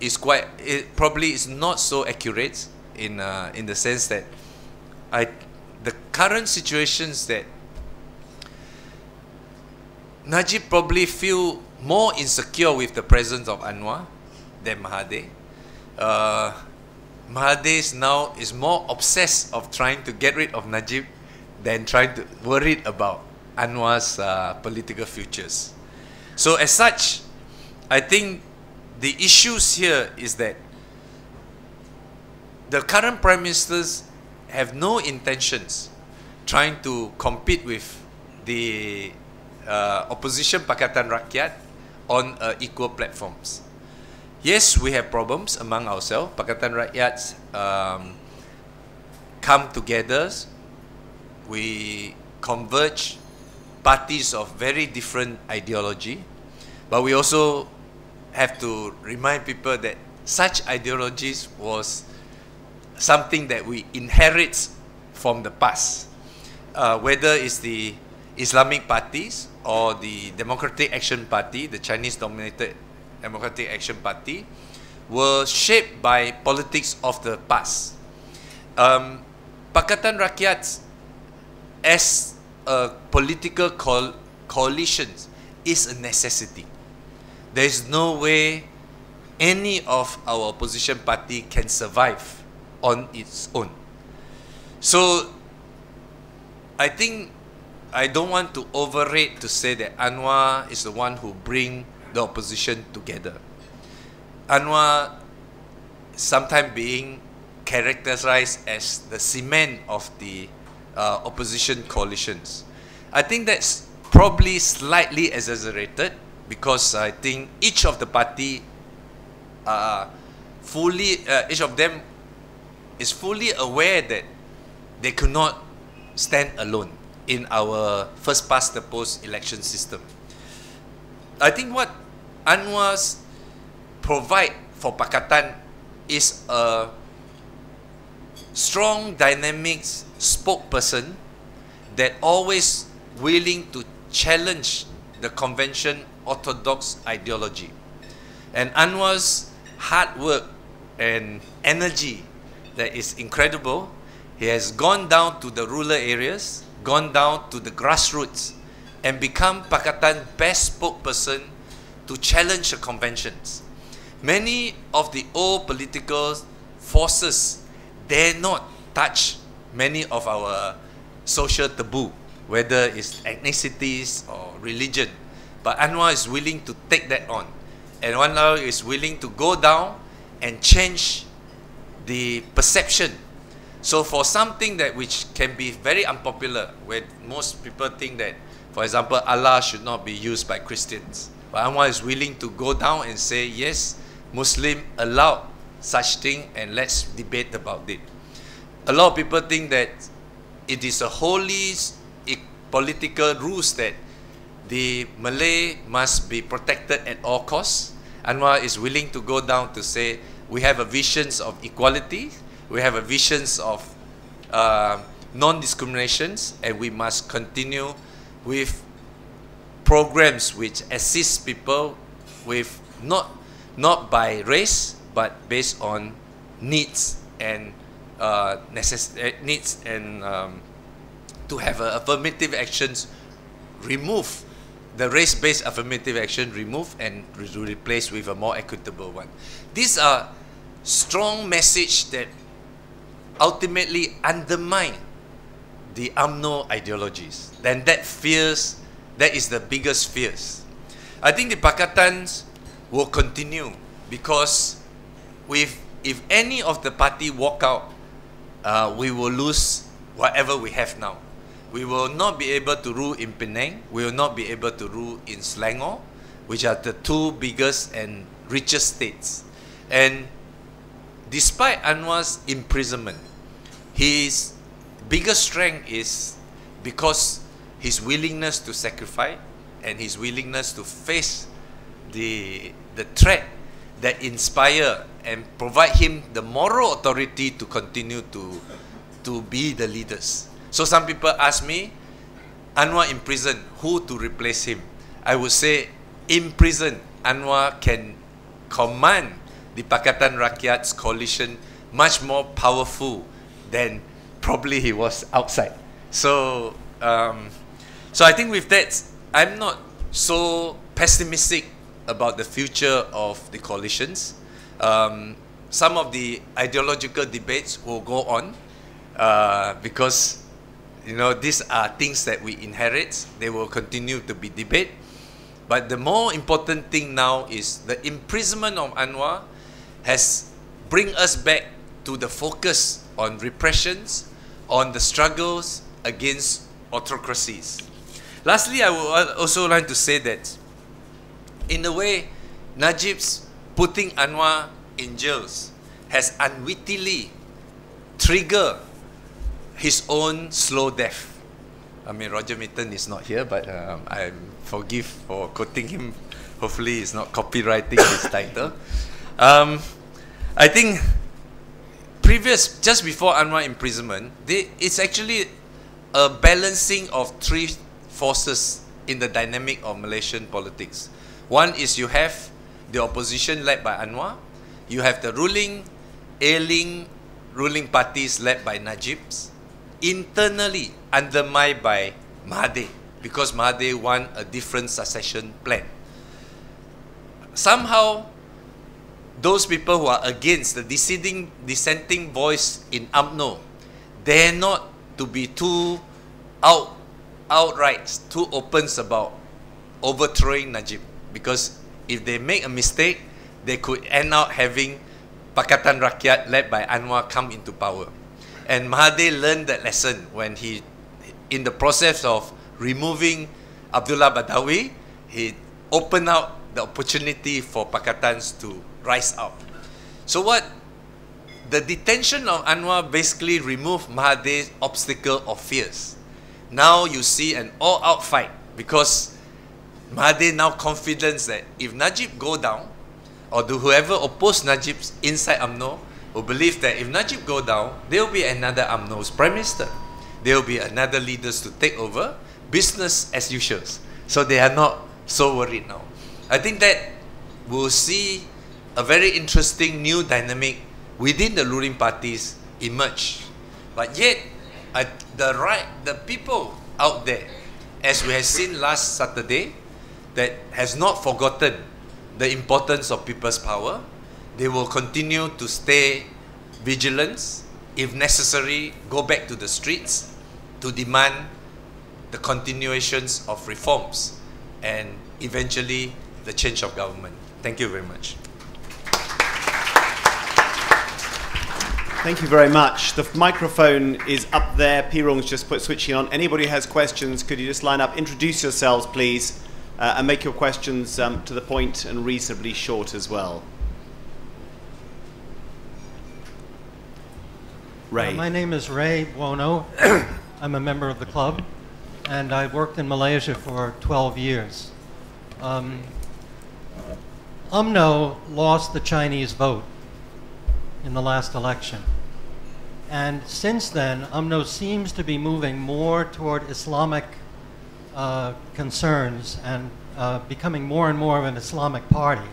Speaker 4: is not so accurate in the sense that the current situations that Najib probably feel more insecure with the presence of Anwar than Mahathir. Mahathir now is more obsessed of trying to get rid of Najib than trying to worried about Anwar's political futures. So as such, I think the issues here is that the current Prime Ministers have no intentions trying to compete with the opposition Pakatan Rakyat on equal platforms. Yes, we have problems among ourselves. Pakatan Rakyat come together, we converge parties of very different ideology, but we also have to remind people that such ideologies was something that we inherit from the past, whether it's the Islamic parties or the Democratic Action Party, the Chinese-dominated Democratic Action Party, were shaped by politics of the past. Pakatan Rakyat as a political coalition is a necessity. There is no way any of our opposition party can survive on its own. So I think I don't want to overrate to say that Anwar is the one who bring the opposition together. Anwar sometimes being characterized as the cement of the opposition coalitions. I think that's probably slightly exaggerated, because I think each of the party each of them is fully aware that they could not stand alone in our first past the post election system. I think what Anwar's provide for Pakatan is a strong, dynamic spokesperson that always willing to challenge the convention orthodox ideology. And Anwar's hard work and energy that is incredible. He has gone down to the rural areas, gone down to the grassroots, and become Pakatan's best spokesperson to challenge the conventions. Many of the old political forces dare not touch many of our social taboo, whether it's ethnicities or religion. But Anwar is willing to take that on. And Anwar is willing to go down and change the perception. So for something that which can be very unpopular, where most people think that, for example, Allah should not be used by Christians. But Anwar is willing to go down and say, yes, Muslim allow such thing, and let's debate about it. A lot of people think that it is a holy political rules that the Malay must be protected at all costs. Anwar is willing to go down to say, we have a visions of equality, we have a visions of non-discriminations, and we must continue with programs which assist people with not by race, but based on needs and to have affirmative actions remove the race-based affirmative action, remove and replace with a more equitable one. These are strong message that ultimately undermine the UMNO ideologies. Then that is the biggest fears. I think the Pakatans will continue, because if any of the party walk out, we will lose whatever we have now. We will not be able to rule in Penang. We will not be able to rule in Selangor, which are the two biggest and richest states. And despite Anwar's imprisonment, his biggest strength is because his willingness to sacrifice and his willingness to face the threat that inspire and provide him the moral authority to continue to be the leaders. So some people ask me, Anwar in prison, who to replace him? I would say, in prison, Anwar can command the Pakatan Rakyat's coalition much more powerful than probably he was outside. So, so I think with that, I'm not so pessimistic about the future of the coalitions. Some of the ideological debates will go on because, you know, these are things that we inherit. They will continue to be debate. But the more important thing now is the imprisonment of Anwar has bring us back to the focus on repressions, on the struggles against autocracies. Lastly, I would also like to say that in a way, Najib's putting Anwar in jails has unwittingly triggered his own slow death. I mean, Roger Mitton is not here, but I'm forgive for quoting him. Hopefully, he's not copywriting his title. I think just before Anwar imprisonment, it's actually a balancing of three forces in the dynamic of Malaysian politics. One is you have the opposition led by Anwar, you have the ailing ruling parties led by Najib's, internally undermined by Mahathir, because Mahathir want a different succession plan. Somehow, those people who are against the dissenting voice in UMNO dare not to be too outright, too open about overthrowing Najib, because if they make a mistake, they could end up having Pakatan Rakyat led by Anwar come into power. And Mahathir learned that lesson when he, in the process of removing Abdullah Badawi, he opened out the opportunity for Pakatans to rise up. So the detention of Anwar basically removed Mahathir's obstacle of fears. Now you see an all-out fight, because Mahathir now confident that if Najib go down, or whoever oppose Najib inside UMNO will believe that if Najib go down, there will be another UMNO's Prime Minister. There will be another leaders to take over, business as usual. So they are not so worried now. I think that we'll see a very interesting new dynamic within the ruling parties emerge. But yet, the people out there, as we have seen last Saturday, that has not forgotten the importance of people's power. They will continue to stay vigilant. If necessary, go back to the streets to demand the continuations of reforms and eventually the change of government. Thank you very much.
Speaker 1: Thank you very much. The microphone is up there. Pirong's just switching on. Anybody who has questions, could you just line up, introduce yourselves, please, and make your questions to the point and reasonably short as well. Ray.
Speaker 5: My name is Ray Buono. I'm a member of the club, and I worked in Malaysia for 12 years. UMNO lost the Chinese vote in the last election. And since then, UMNO seems to be moving more toward Islamic concerns and becoming more and more of an Islamic party.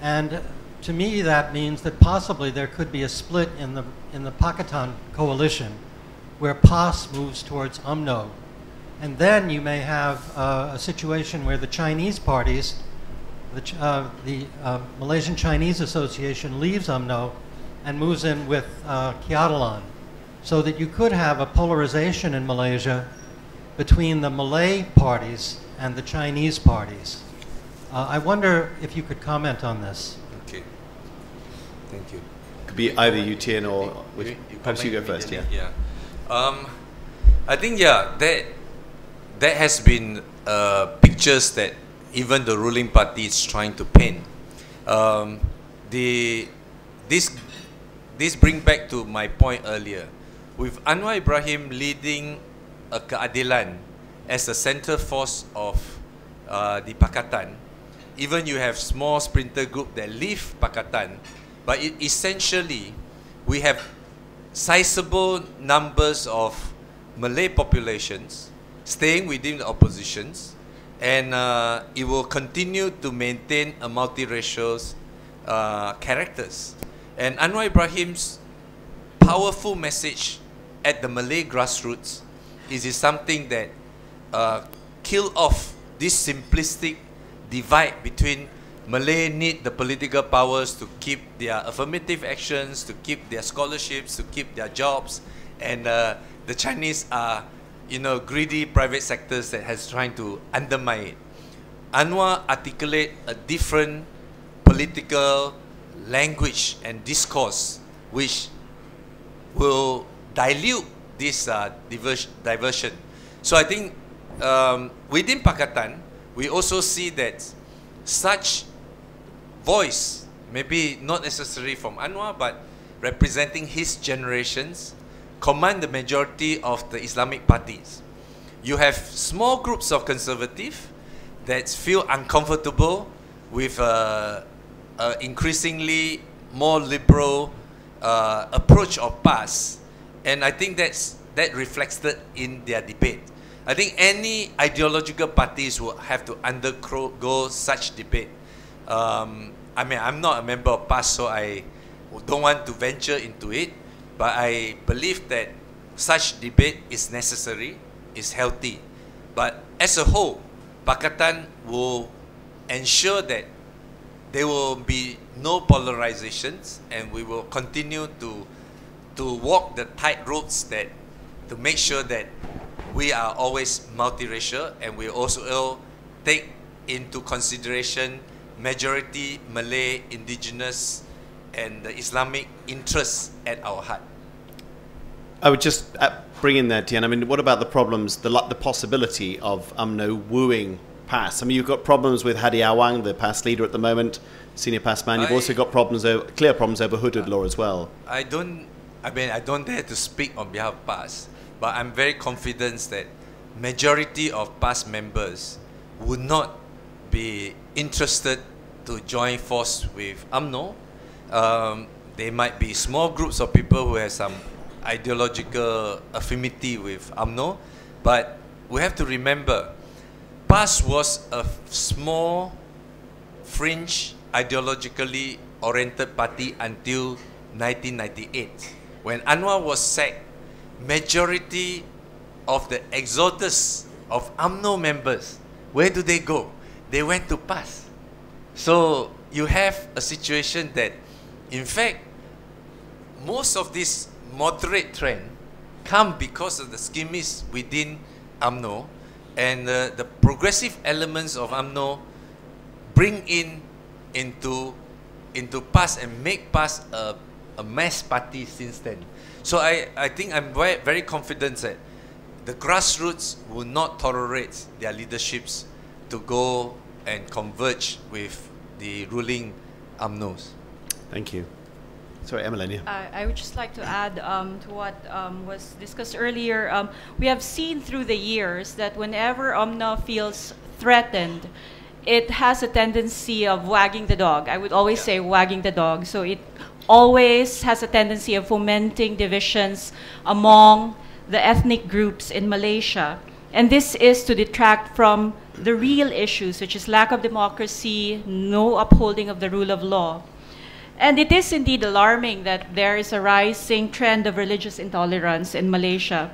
Speaker 5: And to me, that means that possibly there could be a split in the Pakatan coalition where PAS moves towards UMNO. And then you may have a situation where the Chinese parties, the Malaysian Chinese Association leaves UMNO and moves in with Kiatalan, so that you could have a polarization in Malaysia between the Malay parties and the Chinese parties. I wonder if you could comment on this.
Speaker 4: Okay. Thank you.
Speaker 1: Could be either you, Tien, or perhaps you go first. Yeah. I think that has been pictures that even the ruling party is trying to paint. This brings back to my point earlier. With Anwar Ibrahim leading a keadilan as a central force of the Pakatan, even you have small splinter group that leave Pakatan, but essentially we have sizable numbers of Malay populations staying within the oppositions, and it will continue to maintain a multiracial characters. And Anwar Ibrahim's powerful message at the Malay grassroots is something that kill off this simplistic divide between Malay need the political powers to keep their affirmative actions, to keep their scholarships, to keep their jobs, and the Chinese are, greedy private sectors that has trying to undermine it.
Speaker 4: Anwar articulate a different political language and discourse which will dilute this diversion. So I think within Pakatan, we also see that such voice, maybe not necessarily from Anwar, but representing his generations, command the majority of the Islamic parties. You have small groups of conservative that feel uncomfortable with increasingly more liberal approach of PAS, and I think that reflected in their debate. I think any ideological parties will have to undergo such debate. I mean, I'm not a member of PAS, so I don't want to venture into it, but I believe that such debate is necessary, is healthy. But as a whole, Pakatan will ensure that there will be no polarizations, and we will continue to walk the tight roads that to make sure that we are always multiracial, and we also take into consideration majority Malay, indigenous, and the Islamic interests at our heart.
Speaker 1: I would just bring in there, Tian. I mean, what about the problems, the possibility of UMNO wooing PAS? I mean, you've got problems with Hadi Awang, the PAS leader at the moment, senior PAS man. You've also got problems clear problems over Hudud law as well. I don't
Speaker 4: dare to speak on behalf of PAS, but I'm very confident that majority of PAS members would not be interested to join force with UMNO. There might be small groups of people who have some ideological affinity with UMNO, but we have to remember, PAS was a small, fringe, ideologically oriented party until 1998. When Anwar was sacked, majority of the exodus of UMNO members, where do they go? They went to PAS. So you have a situation that, in fact, most of this moderate trend come because of the schemists within UMNO, and the progressive elements of UMNO bring into PAS and make PAS a mass party since then. So I think I'm very confident that the grassroots will not tolerate their leaderships to go and converge with the ruling UMNOs.
Speaker 1: Thank you. Sorry, Emily.
Speaker 3: I would just like to add to what was discussed earlier. We have seen through the years that whenever UMNO feels threatened, it has a tendency of wagging the dog. I would always say wagging the dog. So it always has a tendency of fomenting divisions among the ethnic groups in Malaysia. And this is to detract from the real issues, such as lack of democracy, no upholding of the rule of law. And it is indeed alarming that there is a rising trend of religious intolerance in Malaysia.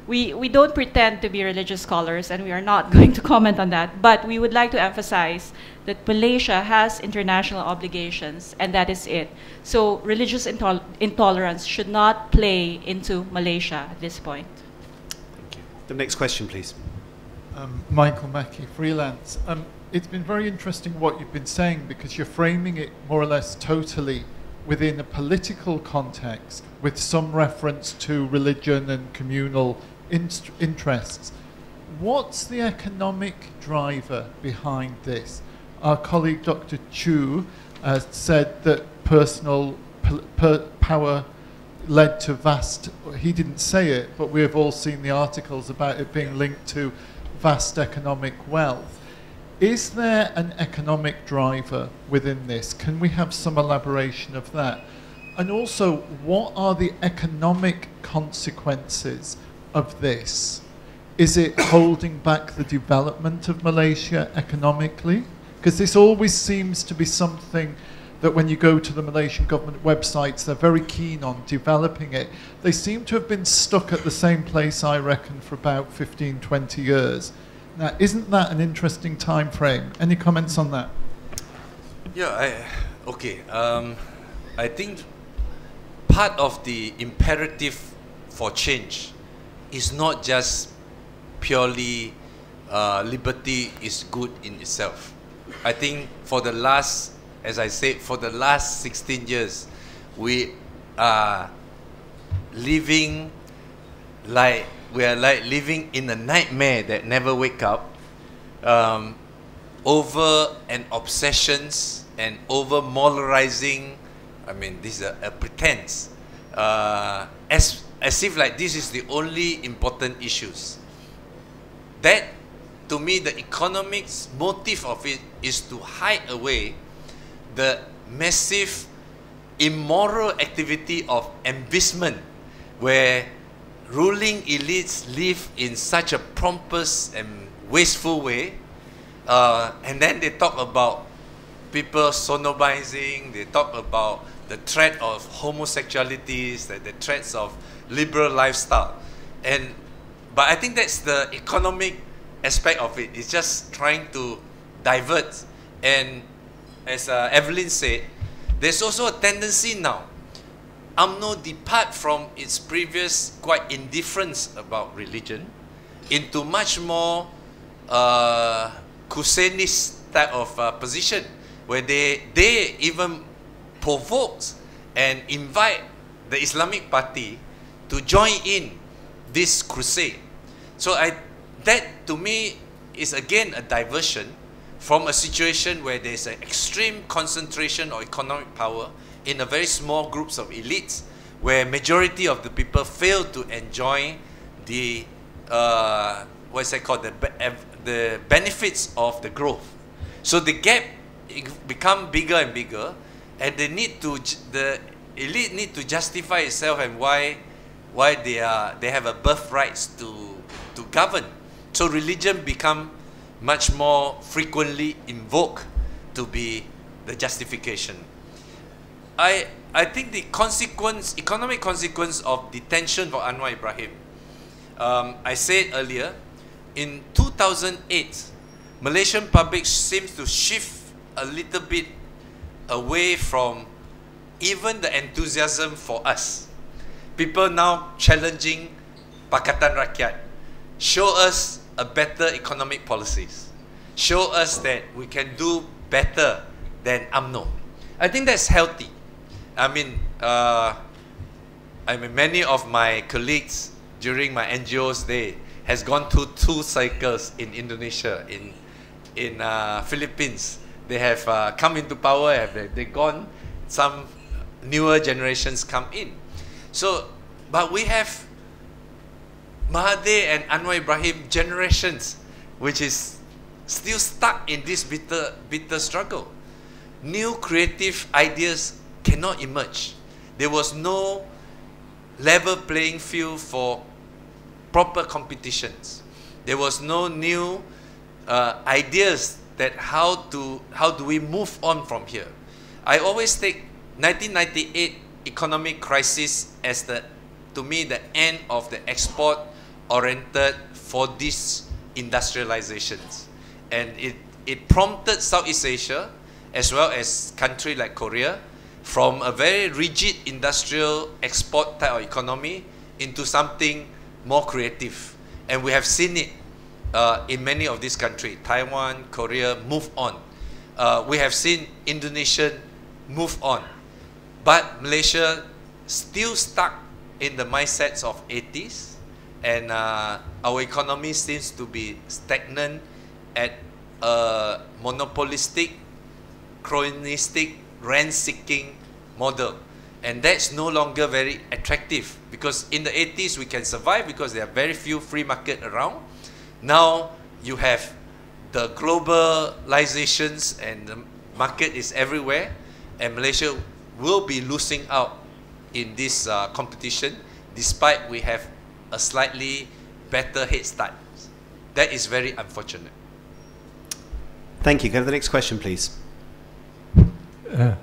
Speaker 3: We don't pretend to be religious scholars, and we are not going to comment on that, but we would like to emphasize that Malaysia has international obligations, and that is it. So religious intolerance should not play into Malaysia at this point.
Speaker 1: Thank you. The next question, please.
Speaker 6: Michael Mackey, freelance. It's been very interesting what you've been saying, because you're framing it more or less totally within a political context with some reference to religion and communal interests. What's the economic driver behind this? Our colleague Dr. Chu said that personal power led to vast, he didn't say it, but we have all seen the articles about it being linked to vast economic wealth. Is there an economic driver within this? Can we have some elaboration of that? And also, what are the economic consequences of this? Is it holding back the development of Malaysia economically? Because this always seems to be something that when you go to the Malaysian government websites, they're very keen on developing it. They seem to have been stuck at the same place, I reckon, for about 15, 20 years. Now, isn't that an interesting time frame? Any comments on that?
Speaker 4: Yeah, I think part of the imperative for change is not just purely liberty is good in itself. I think for the last, as I said, for the last 16 years, we are living like living in a nightmare that never wake up, over an obsessions and over moralizing. I mean, this is a pretense, as if like this is the only important issues. That, to me, the economics motive of it is to hide away the massive immoral activity of embellishment, where ruling elites live in such a pompous and wasteful way, and then they talk about people sodomizing, they talk about the threat of homosexualities, the threats of liberal lifestyle. But I think that's the economic aspect of it. It's just trying to divert. And as Evelyn said, there's also a tendency now, UMNO depart from its previous quite indifference about religion into much more Husseinist type of position, where they even provoke and invite the Islamic Party to join in this crusade. So that to me is again a diversion from a situation where there's an extreme concentration of economic power in a very small groups of elites, where majority of the people fail to enjoy the what's that called, the benefits of the growth. So the gap become bigger and bigger, and the elite need to justify itself and why they have a birthright to govern. So religion become much more frequently invoked to be the justification. I think the economic consequence of detention for Anwar Ibrahim, I said earlier, in 2008, Malaysian public seems to shift a little bit away from even the enthusiasm for us. People now challenging Pakatan Rakyat, show us a better economic policies, show us that we can do better than UMNO. I think that's healthy. I mean, many of my colleagues during my NGO's day has gone through 2 cycles in Indonesia, in Philippines. They have come into power, they gone, some newer generations come in. So, but we have Mahathir and Anwar Ibrahim generations, which is still stuck in this bitter struggle. New creative ideas cannot emerge. There was no level playing field for proper competitions. There was no new ideas that how do we move on from here. I always take 1998 economic crisis as to me the end of the export oriented for these industrializations, and it prompted Southeast Asia as well as country like Korea from a very rigid industrial export type of economy into something more creative. And we have seen it in many of these countries. Taiwan, Korea move on. We have seen Indonesia move on. But Malaysia still stuck in the mindsets of 80s, and our economy seems to be stagnant at a monopolistic, cronyistic, rent-seeking model. And that's no longer very attractive, because in the 80s we can survive because there are very few free market around. Now you have the globalizations and the market is everywhere, and Malaysia will be losing out in this competition despite we have a slightly better head start. That is very unfortunate.
Speaker 1: Thank you. Go to the next question, please.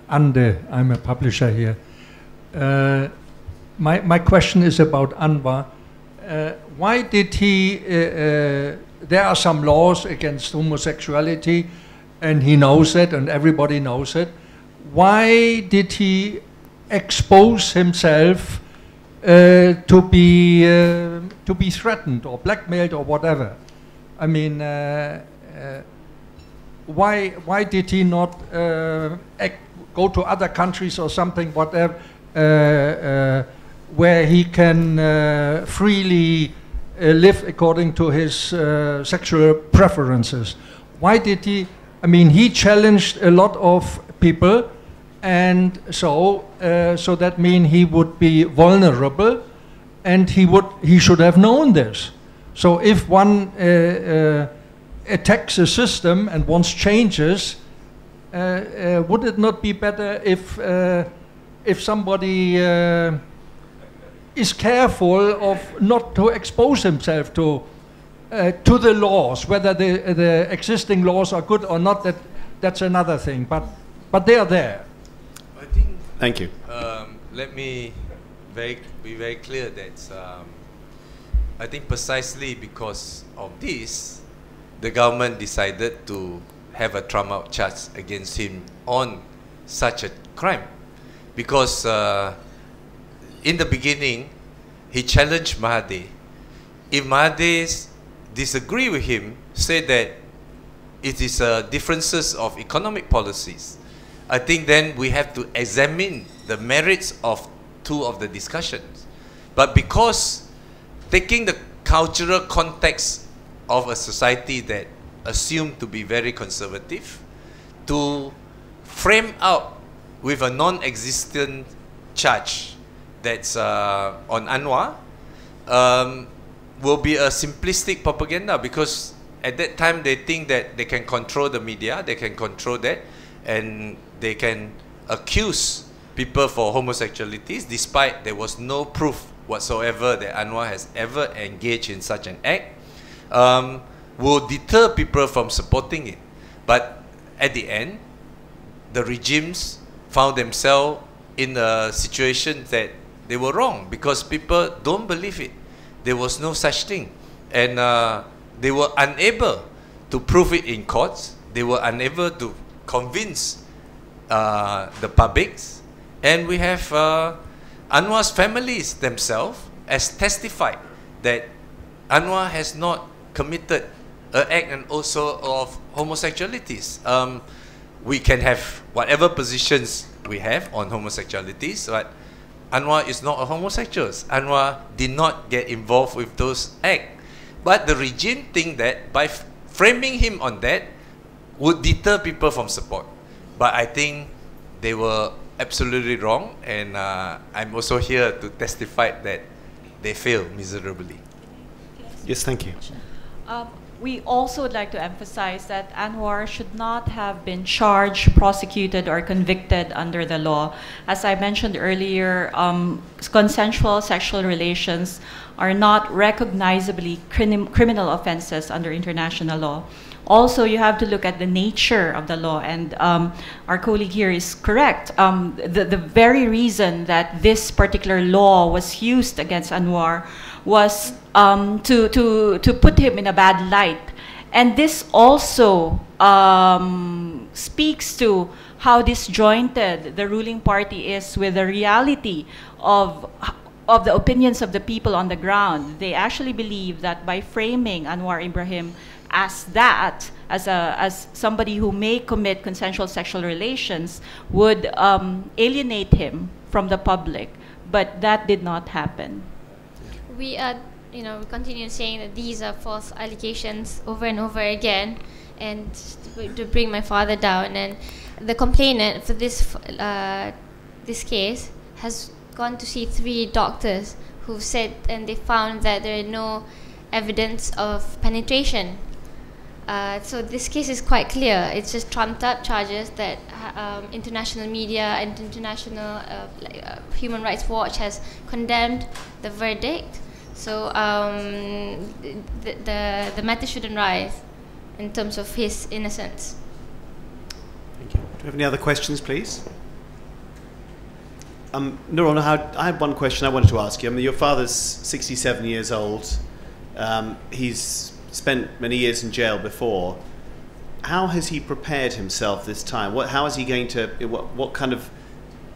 Speaker 7: Ande, I'm a publisher here. My question is about Anwar. Why did he, there are some laws against homosexuality, and he knows it and everybody knows it. Why did he expose himself to be threatened or blackmailed or whatever? I mean, why did he not go to other countries or something, whatever, where he can freely live according to his sexual preferences? Why did he? I mean, he challenged a lot of people, and so that means he would be vulnerable, and he should have known this. So if one attacks a system and wants changes, would it not be better if somebody is careful of not to expose himself to the laws, whether the existing laws are good or not? That's another thing. But they are there.
Speaker 4: I think.
Speaker 1: Thank you.
Speaker 4: Let me be very clear that I think precisely because of this, the government decided to have a trump-up charge against him on such a crime, because in the beginning he challenged Mahathir. If Mahathir disagree with him, say that it is differences of economic policies, I think then we have to examine the merits of two of the discussions. But because taking the cultural context of a society that assumed to be very conservative, to frame out with a non-existent charge that's on Anwar, will be a simplistic propaganda, because at that time they think that they can control the media, they can control that, and they can accuse people for homosexualities despite there was no proof whatsoever that Anwar has ever engaged in such an act, will deter people from supporting it. But at the end, the regimes found themselves in a situation that they were wrong, because people don't believe it. There was no such thing, and they were unable to prove it in courts. They were unable to convince the publics, and we have Anwar's families themselves as testified that Anwar has not committed an act and also of homosexualities. We can have whatever positions we have on homosexualities, but Anwar is not a homosexual. Anwar did not get involved with those acts. But the regime think that by framing him on that would deter people from support. But I think they were absolutely wrong, and I'm also here to testify that they failed miserably.
Speaker 1: Yes, thank you.
Speaker 3: We also would like to emphasize that Anwar should not have been charged, prosecuted, or convicted under the law. As I mentioned earlier, consensual sexual relations are not recognizably criminal offenses under international law. Also, you have to look at the nature of the law, and our colleague here is correct. The very reason that this particular law was used against Anwar was to put him in a bad light. And this also speaks to how disjointed the ruling party is with the reality of the opinions of the people on the ground. They actually believe that by framing Anwar Ibrahim as that, as somebody who may commit consensual sexual relations, would alienate him from the public. But that did not happen.
Speaker 2: We we continue saying that these are false allegations over and over again, and to bring my father down. And the complainant for this case has gone to see 3 doctors who said, and they found that there is no evidence of penetration. So this case is quite clear. It's just trumped up charges that international media and international Human Rights Watch has condemned the verdict. So the matter shouldn't rise in terms of his innocence.
Speaker 1: Thank you. Do we have any other questions, please? Nurul, I had one question I wanted to ask you. I mean, your father's 67 years old. He's spent many years in jail before. How has he prepared himself this time? How is he going to? What kind of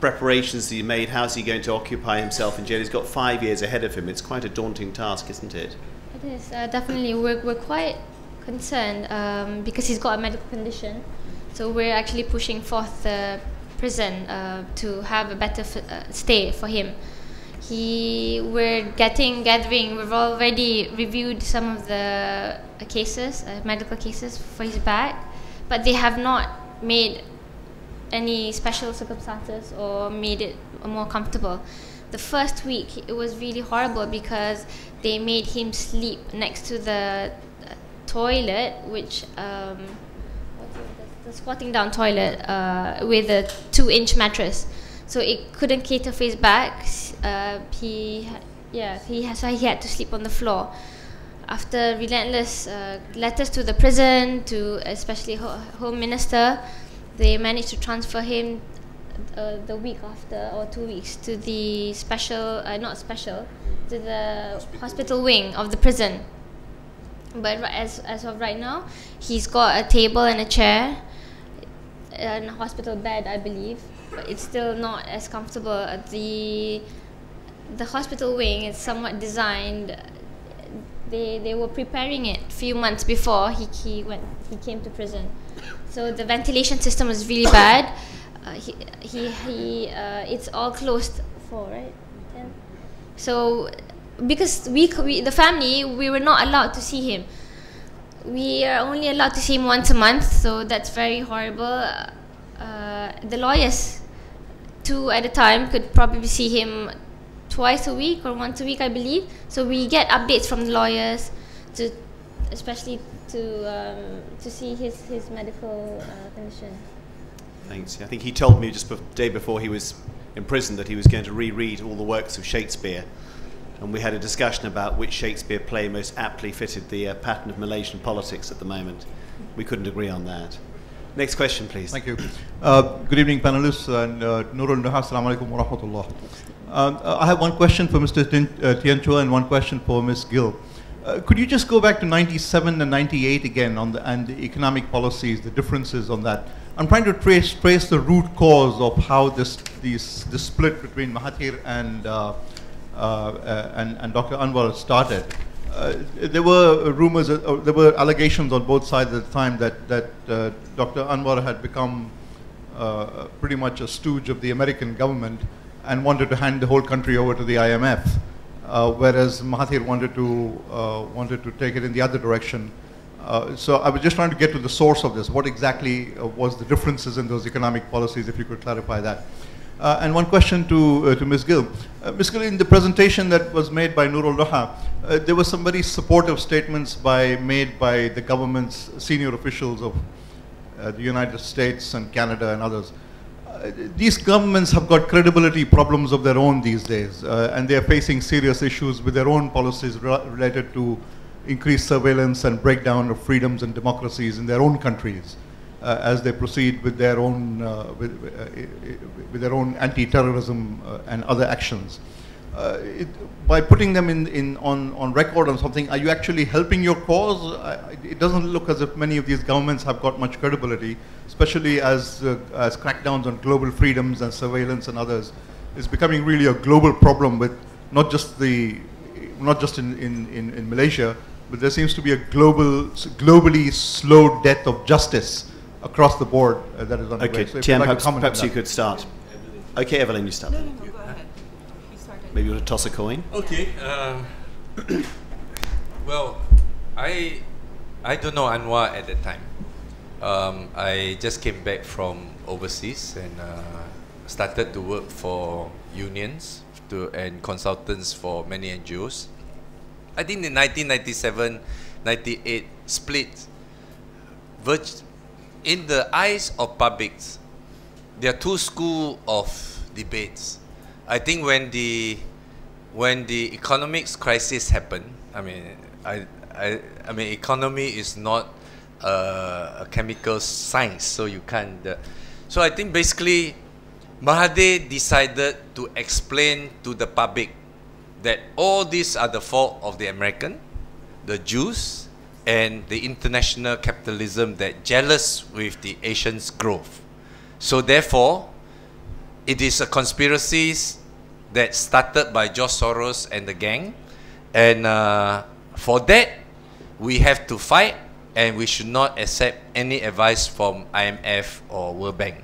Speaker 1: preparations has he made? How is he going to occupy himself in jail? He's got 5 years ahead of him. It's quite a daunting task, isn't it?
Speaker 2: It is definitely. We're quite concerned because he's got a medical condition. So we're actually pushing forth the prison to have a better stay for him. We've already reviewed some of the cases, medical cases for his back, but they have not made any special circumstances or made it more comfortable. The first week it was really horrible because they made him sleep next to the toilet, which the squatting down toilet with a 2-inch mattress. So it couldn't cater for his back. He had to sleep on the floor. After relentless letters to the prison, to especially Home Minister, they managed to transfer him the week after, or 2 weeks, to the to the hospital wing of the prison. But as of right now, he's got a table and a chair and a hospital bed, I believe. But it's still not as comfortable. The hospital wing is somewhat designed. They were preparing it a few months before he came to prison. So the ventilation system was really bad. It's all closed for, right? 10. So because the family, we were not allowed to see him. We are only allowed to see him once a month, so that's very horrible. The lawyers, 2 at a time, could probably see him twice a week or once a week, I believe. So we get updates from the lawyers, especially to see his medical condition.
Speaker 1: Thanks. I think he told me just the day before he was in prison that he was going to reread all the works of Shakespeare, and we had a discussion about which Shakespeare play most aptly fitted the pattern of Malaysian politics at the moment. We couldn't agree on that. Next question, please.
Speaker 8: Thank you. Good evening, panelists, and Nurul Nuha, assalamu alaikum wa rahmatullah. I have one question for Mr. Tianchua and one question for Ms. Gill. Could you just go back to 97 and 98 again and the economic policies, the differences on that? I'm trying to trace the root cause of how this split between Mahathir and Dr. Anwar started. There were rumors, there were allegations on both sides at the time that Dr. Anwar had become pretty much a stooge of the American government and wanted to hand the whole country over to the IMF, whereas Mahathir wanted to take it in the other direction. So I was just trying to get to the source of this. What exactly was the differences in those economic policies, if you could clarify that? And one question to Ms. Gill. Ms. Gill, in the presentation that was made by Nurul Nuha, there were some very supportive statements made by the government's senior officials of the United States and Canada and others. These governments have got credibility problems of their own these days, and they are facing serious issues with their own policies related to increased surveillance and breakdown of freedoms and democracies in their own countries as they proceed with their own anti-terrorism and other actions. By putting them on record on something, are you actually helping your cause? It doesn't look as if many of these governments have got much credibility, especially as crackdowns on global freedoms and surveillance and others is becoming really a global problem, with not just in Malaysia, but there seems to be a globally slow death of justice across the board that is underway.
Speaker 1: Okay,
Speaker 8: so
Speaker 1: Tian,
Speaker 8: like
Speaker 1: perhaps you could start. Okay, Evelyn, you start.
Speaker 3: No, go ahead. You started.
Speaker 1: Maybe you want to toss a coin?
Speaker 4: Okay. Well, I don't know Anwar at that time. I just came back from overseas and started to work for unions and consultants for many NGOs. I think in 1997-98 split, in the eyes of publics, there are two schools of debates. I think when the economics crisis happened, I mean economy is not a chemical science, so you can't. So I think basically Mahathir decided to explain to the public that all these are the fault of the American, the Jews, and the international capitalism that jealous with the Asians' growth. So therefore, it is a conspiracy that started by George Soros and the gang, and for that we have to fight, and we should not accept any advice from IMF or World Bank.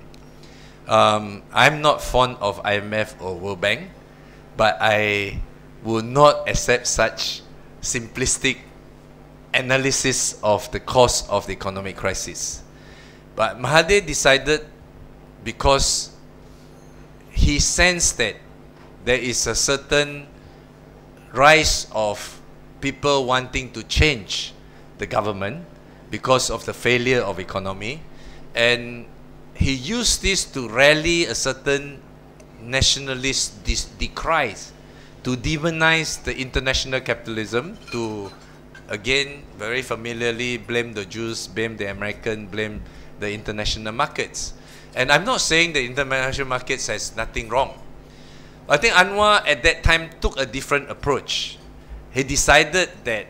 Speaker 4: I'm not fond of IMF or World Bank, but I will not accept such simplistic analysis of the cause of the economic crisis. But Mahathir decided, because he sensed that there is a certain rise of people wanting to change the government because of the failure of economy, and he used this to rally a certain nationalist decries, to demonize the international capitalism, to again very familiarly blame the Jews, blame the American, blame the international markets. And I'm not saying the international markets has nothing wrong. I think Anwar at that time took a different approach. He decided that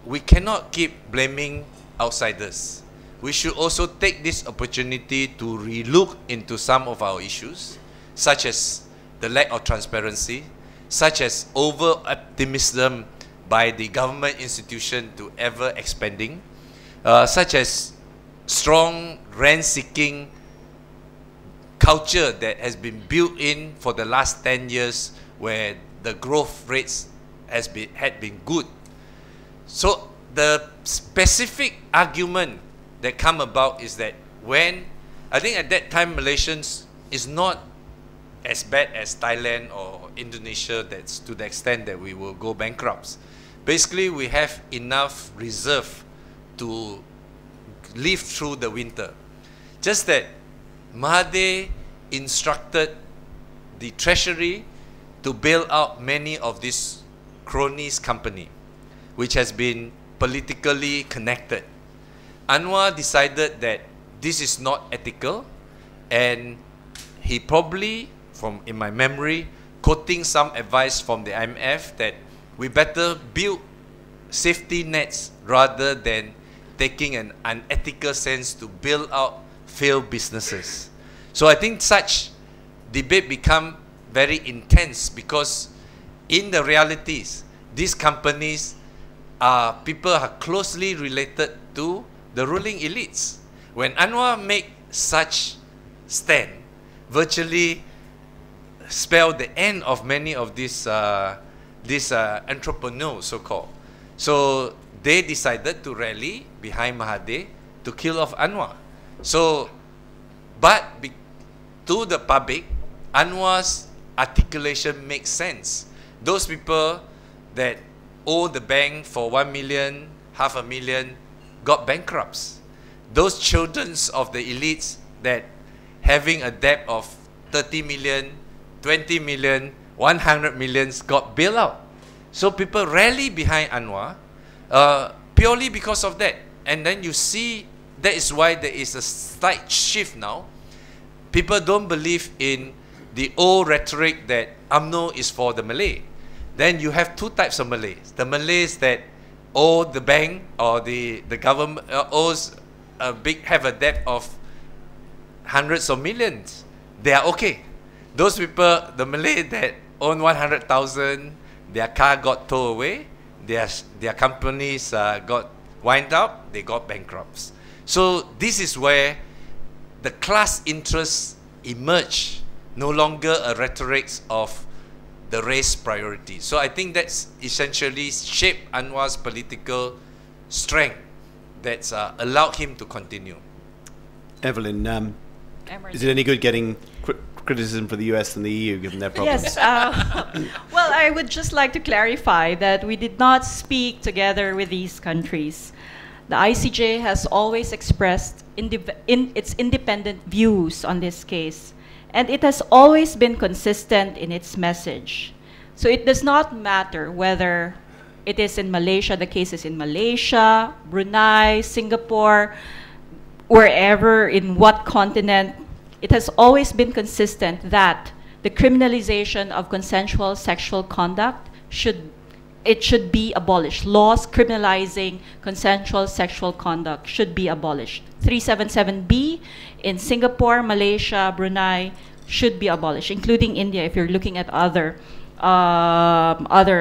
Speaker 4: we cannot keep blaming outsiders. We should also take this opportunity to relook into some of our issues, such as the lack of transparency, such as over-optimism by the government institution to ever expanding, such as strong rent-seeking culture that has been built in for the last 10 years, where the growth rates had been good. So the specific argument that come about is that when, I think at that time Malaysians is not as bad as Thailand or Indonesia, that's to the extent that we will go bankrupt. Basically, we have enough reserve to live through the winter. Just that Mahathir instructed the treasury to bail out many of these cronies company, which has been politically connected. Anwar decided that this is not ethical, and he probably, from in my memory, quoting some advice from the IMF that we better build safety nets rather than taking an unethical sense to build out failed businesses. So I think such debate become very intense, because in the realities, these companies are, people are closely related to the ruling elites. When Anwar make such stand, virtually spell the end of many of these entrepreneurs, so-called. So they decided to rally behind Mahathir to kill off Anwar. So, but to the public, Anwar's articulation makes sense. Those people that owe the bank for 1 million, $500,000, got bankrupts. Those children of the elites that having a debt of 30 million, 20 million, 100 millions got bailed out. So people rally behind Anwar purely because of that. And then you see, that is why there is a slight shift now. People don't believe in the old rhetoric that UMNO is for the Malay. Then you have two types of Malays. The Malays that owe the bank or the government owes have a debt of hundreds of millions. They are okay. Those people, the Malay that own 100,000, their car got towed away, their companies got wind up, they got bankrupt. So this is where the class interests emerge, no longer a rhetoric of the race priority. So I think that's essentially shaped Anwar's political strength that's allowed him to continue.
Speaker 1: Evelyn, is it any good getting criticism for the US and the EU given their problems?
Speaker 3: Yes. Well, I would just like to clarify that we did not speak together with these countries. The ICJ has always expressed its independent views on this case, and it has always been consistent in its message. So it does not matter whether it is in Malaysia, the case is in Malaysia, Brunei, Singapore, wherever, in what continent. It has always been consistent that the criminalization of consensual sexual conduct should be abolished. Laws criminalizing consensual sexual conduct should be abolished. 377B in Singapore, Malaysia, Brunei should be abolished, including India if you're looking at other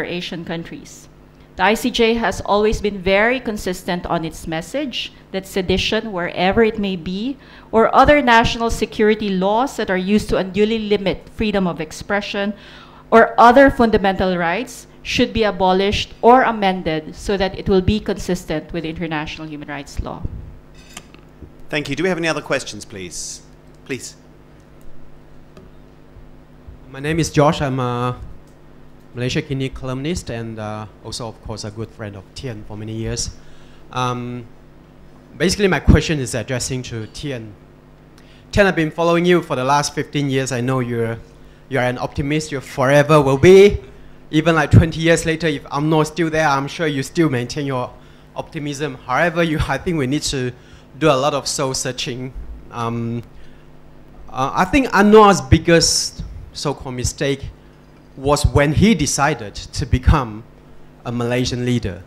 Speaker 3: Asian countries. The ICJ has always been very consistent on its message that sedition, wherever it may be, or other national security laws that are used to unduly limit freedom of expression or other fundamental rights should be abolished or amended so that it will be consistent with international human rights law.
Speaker 1: Thank you. Do we have any other questions, please? Please.
Speaker 9: My name is Josh. I'm a Malaysia Kini columnist and also, of course, a good friend of Tien for many years. Basically, my question is addressing to Tien. Tien, I've been following you for the last 15 years. I know you're an optimist. You forever will be. Even like 20 years later, if I'm not still there, I'm sure you still maintain your optimism. However, I think we need to do a lot of soul searching. I think Anwar's biggest so-called mistake was when he decided to become a Malaysian leader.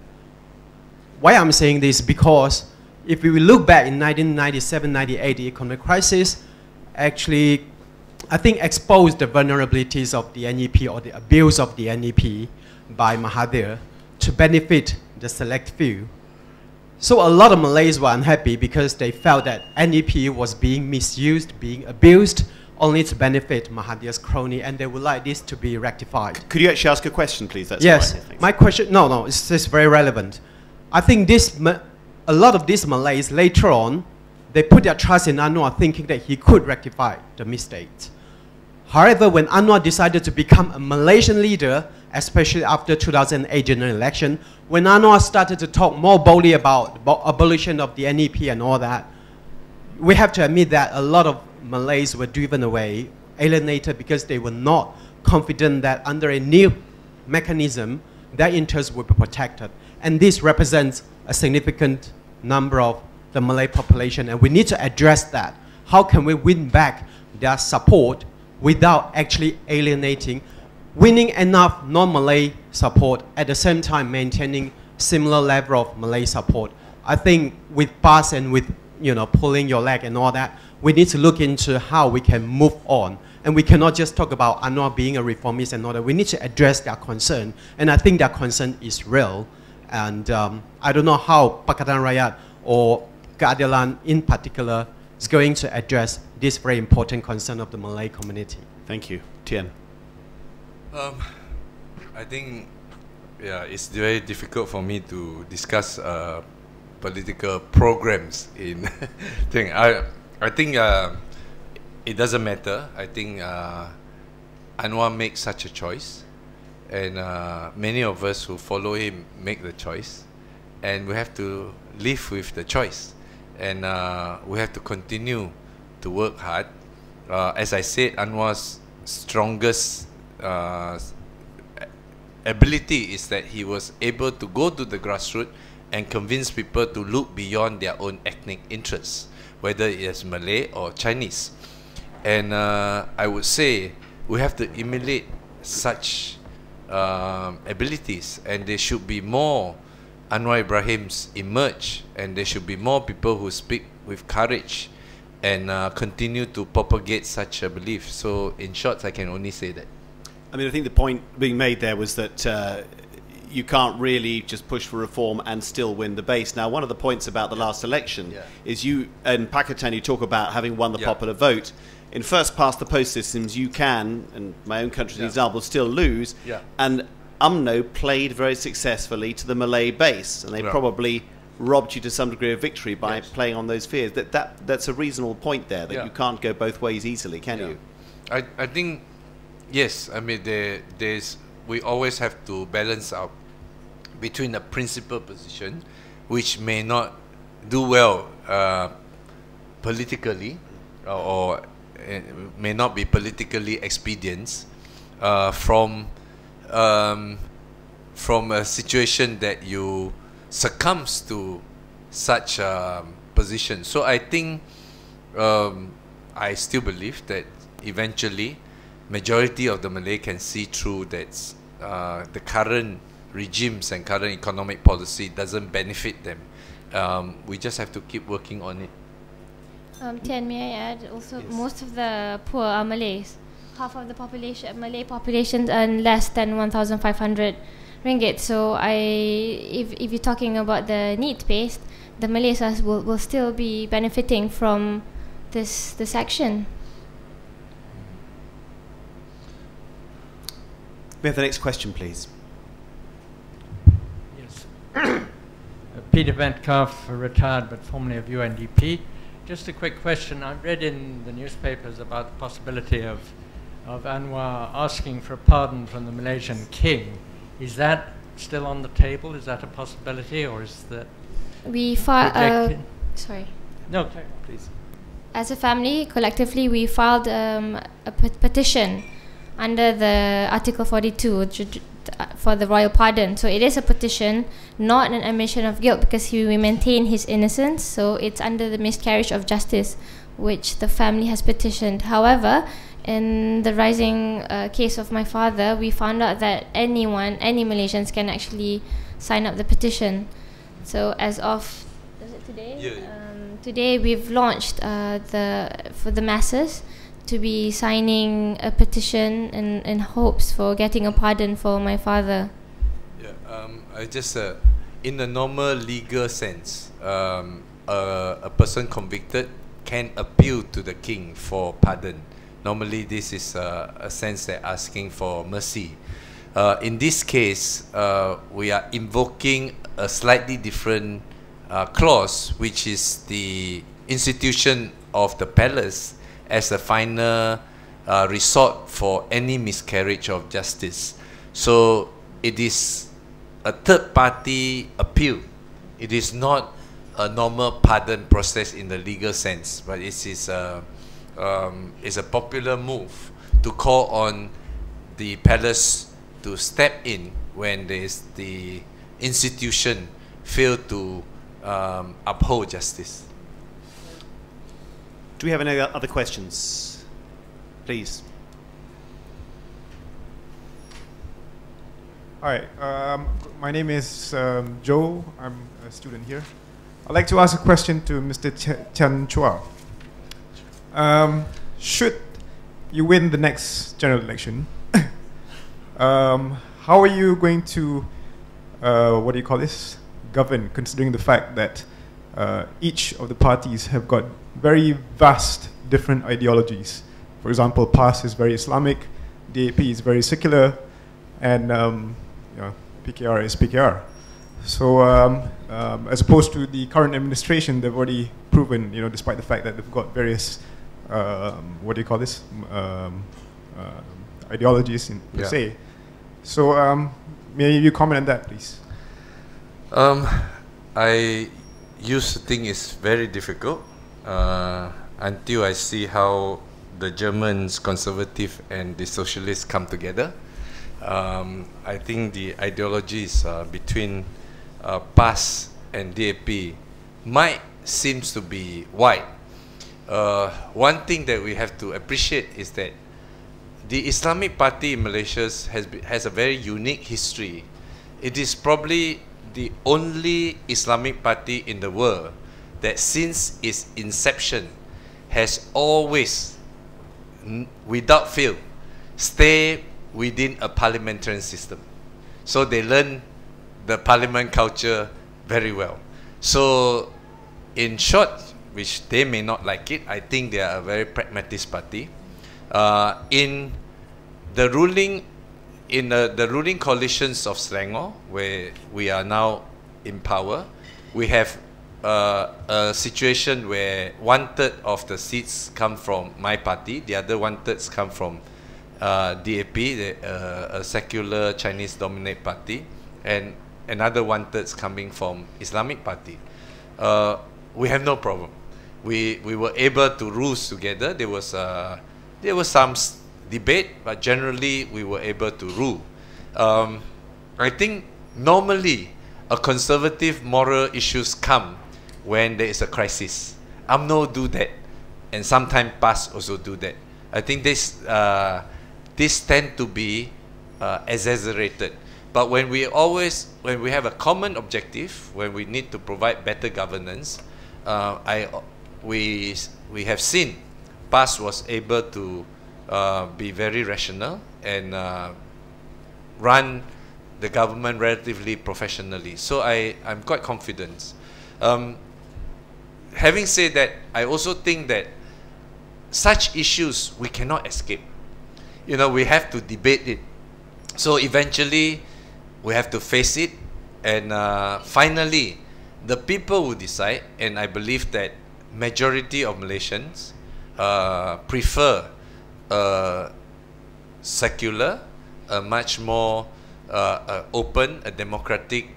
Speaker 9: Why I'm saying this? Because if we look back in 1997-98, the economic crisis actually, I think, exposed the vulnerabilities of the NEP or the abuse of the NEP by Mahathir to benefit the select few. So a lot of Malays were unhappy because they felt that NEP was being misused, being abused, only to benefit Mahathir's crony, and they would like this to be rectified.
Speaker 1: Could you actually ask a question, please? That's
Speaker 9: yes.
Speaker 1: Fine,
Speaker 9: My question, no, it's very relevant. I think a lot of these Malays later on, they put their trust in Anwar thinking that he could rectify the mistakes. However, when Anwar decided to become a Malaysian leader, especially after 2008 general election, when Anwar started to talk more boldly about abolition of the NEP and all that, we have to admit that a lot of Malays were driven away, alienated, because they were not confident that under a new mechanism, their interests would be protected. And this represents a significant number of the Malay population, and we need to address that. How can we win back their support without actually alienating, winning enough non-Malay support, at the same time maintaining similar level of Malay support? I think with pass and with pulling your leg and all that, we need to look into how we can move on. And we cannot just talk about Anwar being a reformist and all that. We need to address their concern. And I think their concern is real. And I don't know how Pakatan Rakyat or Keadilan in particular is going to address this very important concern of the Malay community.
Speaker 1: Thank you. Tien.
Speaker 4: I think, yeah, it's very difficult for me to discuss political programs in thing. I think it doesn't matter. I think Anwar makes such a choice, and many of us who follow him make the choice, and we have to live with the choice, and we have to continue to work hard. As I said, Anwar's strongest ability is that he was able to go to the grassroots and convince people to look beyond their own ethnic interests, whether it is Malay or Chinese. And I would say we have to emulate such abilities, and there should be more Anwar Ibrahims emerge, and there should be more people who speak with courage and continue to propagate such a belief. So in short, I can only say that.
Speaker 1: I mean, I think the point being made there was that you can't really just push for reform and still win the base. Now, one of the points about the last election is you, in Pakatan, you talk about having won the popular vote. In first past the post systems, you can, and my own country's an example, still lose. And UMNO played very successfully to the Malay base, and they probably robbed you to some degree of victory by playing on those fears. That's a reasonable point there, that you can't go both ways easily, can you?
Speaker 4: I think, yes. I mean, we always have to balance out between a principal position, which may not do well politically, or may not be politically expedient, from a situation that you succumbs to such a position. So I think I still believe that eventually majority of the Malay can see through that the current regimes and current economic policy doesn't benefit them. We just have to keep working on it.
Speaker 2: Tien, may I add also, most of the poor are Malays. Half of the population, Malay population, earn less than 1,500 ringgit. So if you're talking about the need-based, the Malays will still be benefiting from this action.
Speaker 1: We have the next question, please.
Speaker 7: Yes. Peter Metcalf, retired but formerly of UNDP. Just a quick question. I read in the newspapers about the possibility of Anwar asking for a pardon from the Malaysian king. Is that still on the table? Is that a possibility, or is that
Speaker 2: sorry.
Speaker 7: No, please.
Speaker 2: As a family, collectively, we filed a petition under the Article 42 for the royal pardon. So it is a petition, not an admission of guilt, because we maintain his innocence. So it's under the miscarriage of justice, which the family has petitioned. However, in the rising case of my father, we found out that any Malaysians can actually sign up the petition. So as of today?
Speaker 4: Yeah.
Speaker 2: Today we've launched for the masses to be signing a petition in hopes for getting a pardon for my father.
Speaker 4: Yeah, I just in the normal legal sense, a person convicted can appeal to the king for pardon. Normally, this is a sense that asking for mercy. In this case, we are invoking a slightly different clause, which is the institution of the palace as a final resort for any miscarriage of justice. So it is a third-party appeal. It is not a normal pardon process in the legal sense, but it is a popular move to call on the palace to step in when there is the institution fail to uphold justice.
Speaker 1: Do we have any other questions? Please.
Speaker 10: Hi, my name is Joe. I'm a student here. I'd like to ask a question to Mr. Chan Chua. Should you win the next general election, how are you going to, govern, considering the fact that each of the parties have got very vast different ideologies? For example, PAS is very Islamic, DAP is very secular, and PKR is PKR. So as opposed to the current administration, they've already proven, despite the fact that they've got various, ideologies per se. So may you comment on that, please?
Speaker 4: I used to think it's very difficult until I see how the Germans, conservative, and the socialists come together. I think the ideologies between PAS and DAP might seems to be wide. One thing that we have to appreciate is that the Islamic Party in Malaysia has a very unique history. It is probably the only Islamic party in the world that since its inception has always, without fail, stay within a parliamentarian system. So they learn the parliament culture very well. So in short, which they may not like it, I think they are a very pragmatist party. In the ruling coalitions of Selangor, where we are now in power, we have a situation where 1/3 of the seats come from my party, the other 1/3 come from DAP, a secular Chinese-dominated party, and another 1/3 coming from Islamic party. We have no problem. We were able to rule together. There was some debate, but generally we were able to rule. I think normally a conservative moral issues come when there is a crisis. UMNO do that, and sometimes PAS also do that. I think this tend to be exaggerated. But when we have a common objective, when we need to provide better governance, we have seen PAS was able to be very rational and run the government relatively professionally. So I'm quite confident. Having said that, I also think that such issues we cannot escape. You know, we have to debate it. So eventually, we have to face it, and finally, the people will decide. And I believe that majority of Malaysians prefer a secular, a much more open, a democratic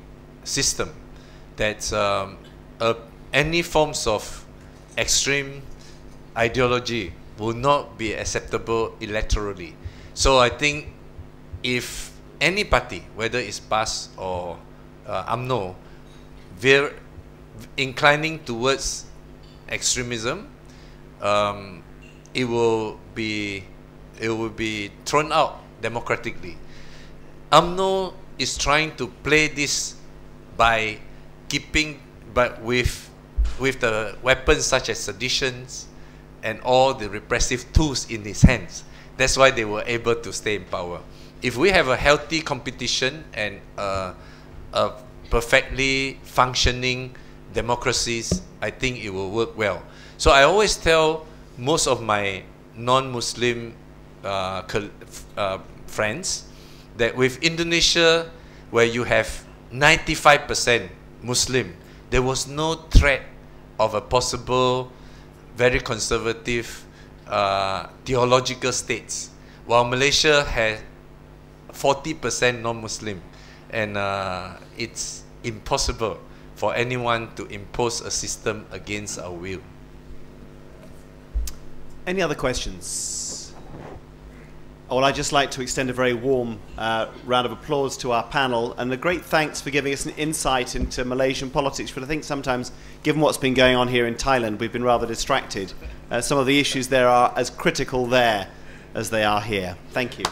Speaker 4: system. That any forms of extreme ideology will not be acceptable electorally. So I think if any party, whether it's PAS or UMNO, they're inclining towards extremism, it will be thrown out democratically. UMNO is trying to play this by with the weapons such as seditions and all the repressive tools in his hands. That's why they were able to stay in power. If we have a healthy competition and a perfectly functioning democracies, I think it will work well. So I always tell most of my non-Muslim friends that with Indonesia, where you have 95% Muslim, there was no threat of a possible very conservative theological states, while Malaysia has 40% non-Muslim, and it's impossible for anyone to impose a system against our will.
Speaker 1: Any other questions? Well, I'd just like to extend a very warm round of applause to our panel, and a great thanks for giving us an insight into Malaysian politics, but I think sometimes, given what's been going on here in Thailand, we've been rather distracted. Some of the issues there are as critical there as they are here. Thank you.